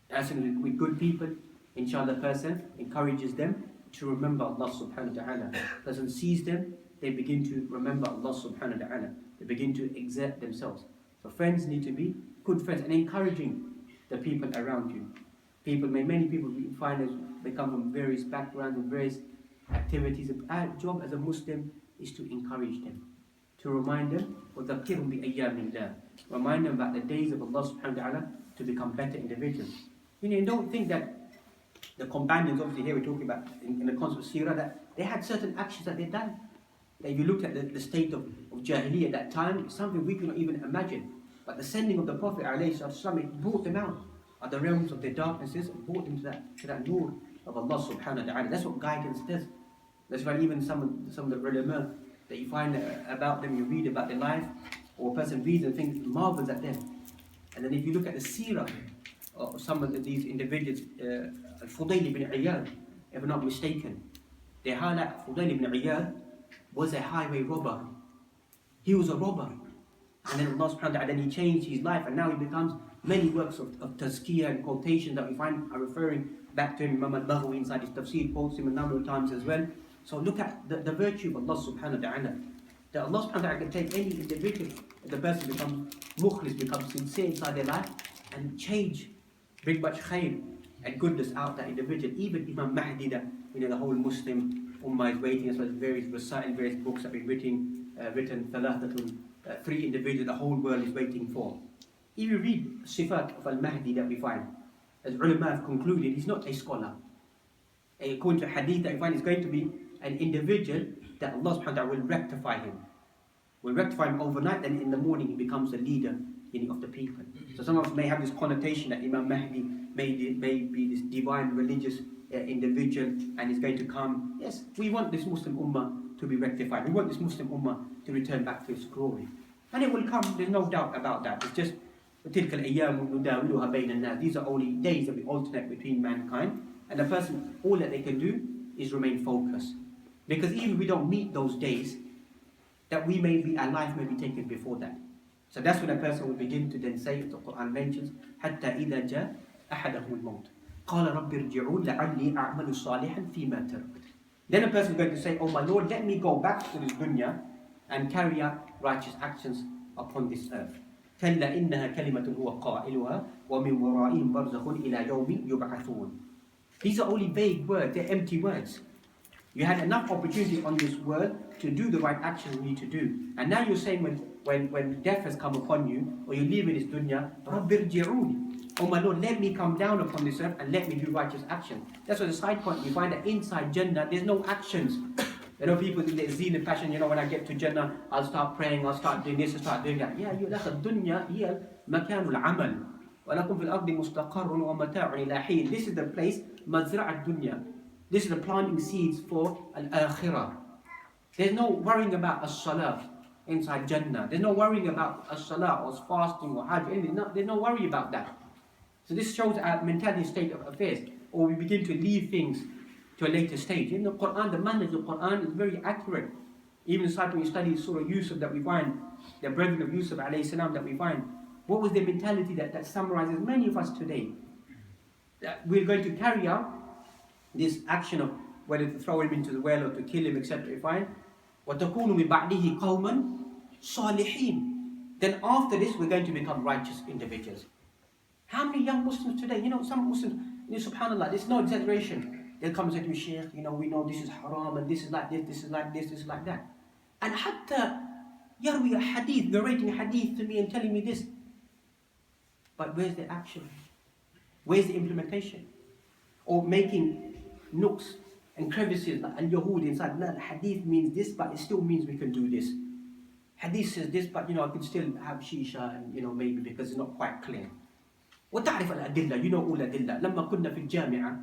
Speaker 1: As with good people, inshallah, the person encourages them to remember Allah subhanahu wa ta'ala. The person sees them, they begin to remember Allah subhanahu wa ta'ala. They begin to exert themselves. So friends need to be good friends and encouraging the people around you. Many people we find as they come from various backgrounds and various activities. Our job as a Muslim is to encourage them, to remind them, وَذَكِّرْهُمْ بِأَيَّامِ اللَّهِ. Remind them about the days of Allah subhanahu wa ta'ala to become better individuals. Don't think that the companions, obviously here we're talking about in the concept of seerah, that they had certain actions that they'd done. That if you looked at the state of Jahiliyyah at that time, it's something we cannot even imagine. But the sending of the Prophet ﷺ, it brought them out of the realms of their darknesses and brought them to that nur of Allah subhanahu wa ta'ala. That's what guidance does. That's why even some of the ulama that you find about them, you read about their life, or a person reads and thinks, marvels at them. And then if you look at the seerah of some of these individuals, Fudayl ibn Iyad, if I'm not mistaken, they highlight Fudayl ibn Iyad was a highway robber. He was a robber. And then Allah subhanahu wa ta'ala, then He changed his life, and now he becomes many works of tazkiyah and quotations that we find are referring back to him. Imam al-Baghawi inside his tafsir quotes him a number of times as well. So look at the virtue of Allah subhanahu wa ta'ala. That Allah subhanahu wa ta'ala can take any individual, if the person becomes mukhlis, becomes sincere inside their life, and change, bring much khair and goodness out that individual. Even Imam Mahdi, that the whole Muslim ummah is waiting, as well as various books that have been written, Thalathatun three individuals the whole world is waiting for. If you read Sifat of Al-Mahdi that we find, as ulama have concluded, he's not a scholar. According to hadith that we find, is going to be an individual that Allah subhanahu wa ta'ala will rectify him. Will rectify him overnight, and in the morning he becomes the leader of the people. So some of us may have this connotation that Imam Mahdi may be this divine religious individual and is going to come. Yes, we want this Muslim Ummah to be rectified. We want this Muslim Ummah to return back to its glory. And it will come, there's no doubt about that. It's just, these are only days that we alternate between mankind. And the person, all that they can do is remain focused. Because even if we don't meet those days, that our life may be taken before that. So that's when a person will begin to then say, the Quran mentions, حَتَّى إِذَا جَاءَ أَحَدَهُمُ الْمَوْتِ قَالَ رَبِّ ارْجِعُونِ لَعَلِّي أَعْمَلُ صَالِحًا فِي مَا تَرَكْتُ. Then a person is going to say, oh my Lord, let me go back to this dunya and carry out righteous actions upon this earth. كَلَّا إِنَّهَا كَلِمَةٌ هُوَ قَائِلُهَا وَمِنْ وَرَائِهِمْ بَرْزَخٌ إِلَى يَوْمِ يُبْعَثُونَ. These are only vague words, they're empty words. You had enough opportunity on this world to do the right actions you need to do. And now you're saying when death has come upon you, or you leave in this dunya, رَبِّ ارْجِعُونِ. Oh my Lord, let me come down upon this earth and let me do righteous action. That's why the side point, you find that inside Jannah, there's no actions. You know, people think there's zeal and passion, when I get to Jannah, I'll start praying, I'll start doing this, I'll start doing that. Yeah, that's a dunya, here, مكان العمل. وَلَكُمْ فِي الْأَرْضِ مُسْتَقَرٌ وَمَتَاعٌ إِلَى حِينٍ. This is the place, مَزْرَعَ الدُّنْيا. This is the planting seeds for al-akhirah. There's no worrying about as-salah inside Jannah. There's no worrying about as-salah or fasting or hajj. There's no worry about that. So this shows our mentality state of affairs. Or we begin to leave things to a later stage. In the Quran, the manhaj of the Quran is very accurate. Even aside when you study Surah Yusuf that we find, the brethren of Yusuf alayhi salam that we find, what was their mentality that summarizes many of us today? That we're going to carry out this action of whether to throw him into the well or to kill him, etc. We find, وَتَكُونُ مِنْ بَعْدِهِ قَوْمًا صَالِحِينَ. Then after this, we're going to become righteous individuals. How many young Muslims today, some Muslims, subhanAllah, there's no exaggeration. They'll come and say to me, Shaykh, we know this is haram and this is like this, this is like this, this is like that. And hatta yarwi a hadith, narrating a hadith to me and telling me this. But where's the action? Where's the implementation? Or making nooks and crevices and Yahud inside. No, the hadith means this, but it still means we can do this. Hadith says this, but I can still have shisha and maybe because it's not quite clear. وتعرف الأدلة, all الأدلة. لما كنا في الجامعة,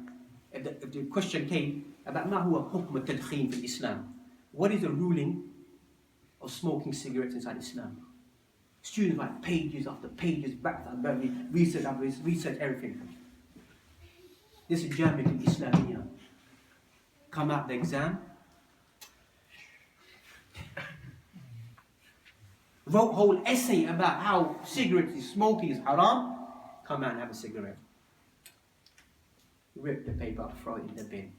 Speaker 1: if the question came about ما هو حكم التدخين في الإسلام. What is the ruling of smoking cigarettes inside Islam? Students write pages after pages, back after research everything. This is Jamiat al-Islamiyah. Come out the exam. Wrote a whole essay about how smoking is haram. Come out and have a cigarette. Rip the paper up, throw it in the bin.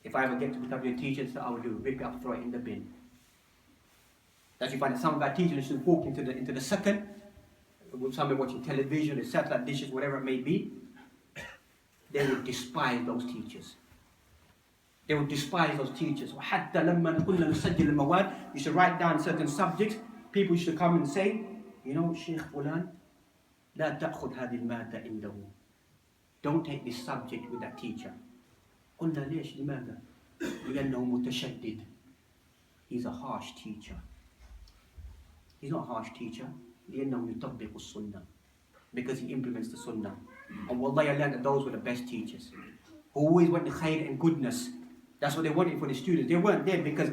Speaker 1: If I ever get to become your teacher, that's what I will do. Rip it up, throw it in the bin. That's you find that some of our teachers should walk into the second, with somebody watching television, the satellite dishes, whatever it may be. They would despise those teachers. They would despise those teachers. وَحَتَّى لَمَّا كُنَّا نُسَجِّلُ الْمَوَادِ. You should write down certain subjects. People should come and say, Shaykh Fulan, لا تأخذ هذه المادة عنده. Don't take this subject with that teacher. قلنا ليش لماذا؟ لأنه متشدد. He's a harsh teacher. He's not a harsh teacher. لأنه يطبق السنة. Because he implements the sunnah. And wallahi, I learned that those were the best teachers. Who always wanted khair and goodness. That's what they wanted for the students. They weren't there because,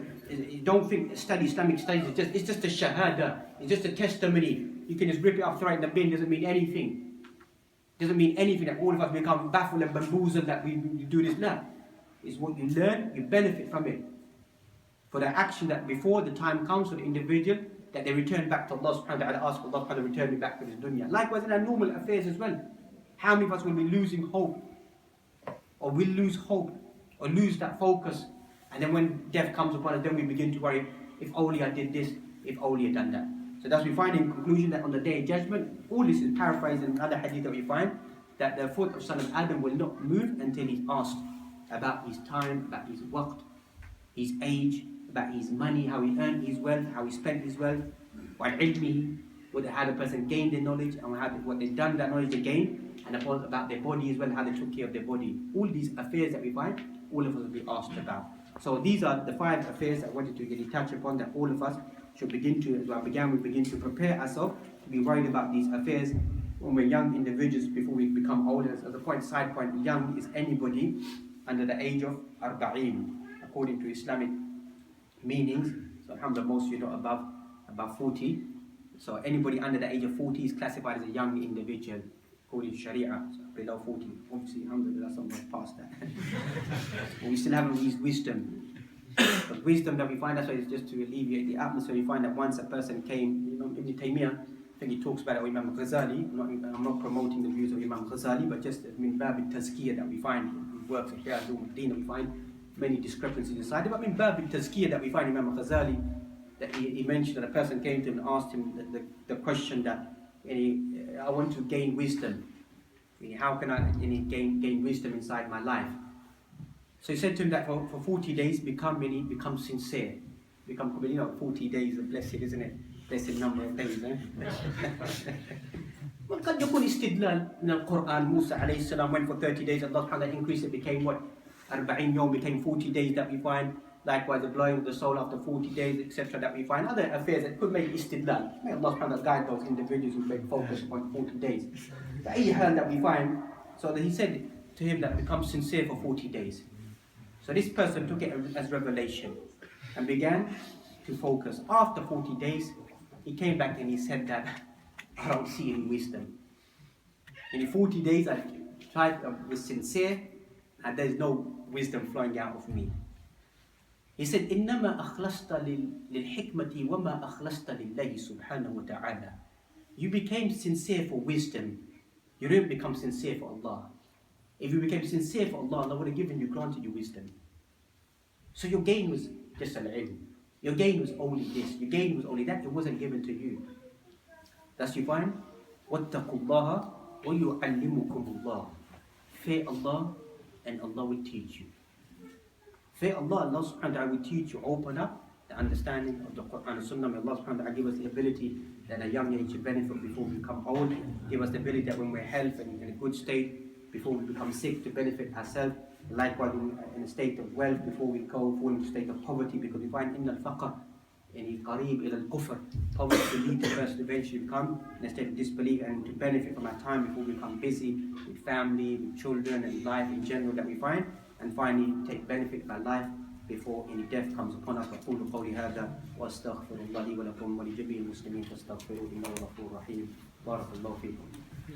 Speaker 1: don't think study Islamic studies, it's just a shahada. It's just a testimony. You can just rip it up, throw it in the bin, doesn't mean anything. Doesn't mean anything that all of us become baffled and bamboozled that we do this now. It's what you learn, you benefit from it. For the action that before the time comes for the individual, that they return back to Allah subhanahu wa ta'ala, ask Allah subhanahu wa ta'ala to return me back to this dunya. Likewise in our normal affairs as well. How many of us will be losing hope? Or will lose hope? Or lose that focus? And then when death comes upon us, then we begin to worry, if only I did this, if only I done that. So thus we find in conclusion that on the day of judgment, all this is paraphrased in another hadith that we find, that the foot of son of Adam will not move until he's asked about his time, about his waqt, his age, about his money, how he earned his wealth, how he spent his wealth, how the person gained the knowledge, and what they've done with that knowledge they gained, and about their body as well, how they took care of their body. All these affairs that we find, all of us will be asked about. So these are the 5 affairs I wanted to really touch upon that all of us should begin to, as I began, we begin to prepare ourselves to be worried about these affairs when we're young individuals before we become older. As a side point, young is anybody under the age of arba'in, according to Islamic meanings. So alhamdulillah, most of you know above 40. So anybody under the age of 40 is classified as a young individual according to Sharia. So below 40, obviously, alhamdulillah, someone's past that. But we still haven't reached wisdom. But wisdom that we find, that's why it's just to alleviate the atmosphere. We find that once a person came, Ibn Taymiyyah, I think he talks about it with Imam Ghazali. I'm not promoting the views of Imam Ghazali, but just min bab al-tazkiyah that we find in works of Ihya al-Din, we find many discrepancies inside it. But min bab al-tazkiyah that we find Imam Ghazali, that he mentioned that a person came to him and asked him the question that, I want to gain wisdom. How can I gain wisdom inside my life? So he said to him that for 40 days, become sincere. 40 days are blessed, isn't it? Blessed number of days, eh? قد يكون استدلال من القرآن. Musa alayhi salam went for 30 days, Allah subhanahu wa ta'ala increased it, became what? 40 yawm became 40 days that we find. Likewise, the blowing of the soul after 40 days, etc. that we find. Other affairs that could make istidlal. May Allah subhanahu wa ta'ala guide those individuals who make focus on 40 days. The ayah that we find, so that he said to him that become sincere for 40 days. So this person took it as revelation and began to focus. After 40 days, he came back and he said that, I don't see any wisdom. In 40 days, I tried, was sincere, and there's no wisdom flowing out of me. He said, إِنَّمَا أَخْلَصْتَ لِلْحِكْمَةِ وَمَا أَخْلَصْتَ لِلَّهِ سُبْحَانَهُ وَتَعَالَى. You became sincere for wisdom. You didn't become sincere for Allah. If you became sincere for Allah, Allah would have granted you wisdom. So your gain was just al-ilm. Your gain was only this. Your gain was only that. It wasn't given to you. Thus you find, وَاتَّقُوا اللَّهَ وَيُعَلِّمُكُمُ اللَّهُ. Fear Allah and Allah will teach you. Fear Allah, Allah subhanahu wa ta'ala will teach you, open up the understanding of the Quran and Sunnah. May Allah subhanahu wa ta'ala give us the ability that at a young age to benefit before we become old. Give us the ability that when we're healthy and in a good state, before we become sick, to benefit ourselves. Likewise, in a state of wealth, before we fall into a state of poverty, because we find in al-faqr, in qareeb ila al-kufr, poverty will lead to us to eventually become in a state of disbelief, and to benefit from our time before we become busy with family, with children, and life in general that we find, and finally take benefit by life before any death comes upon us. أقول قولي هذا وأستغفر الله لي ولكم ولجميع المسلمين فاستغفروه إنه غفور رحيم. بارك الله فيكم.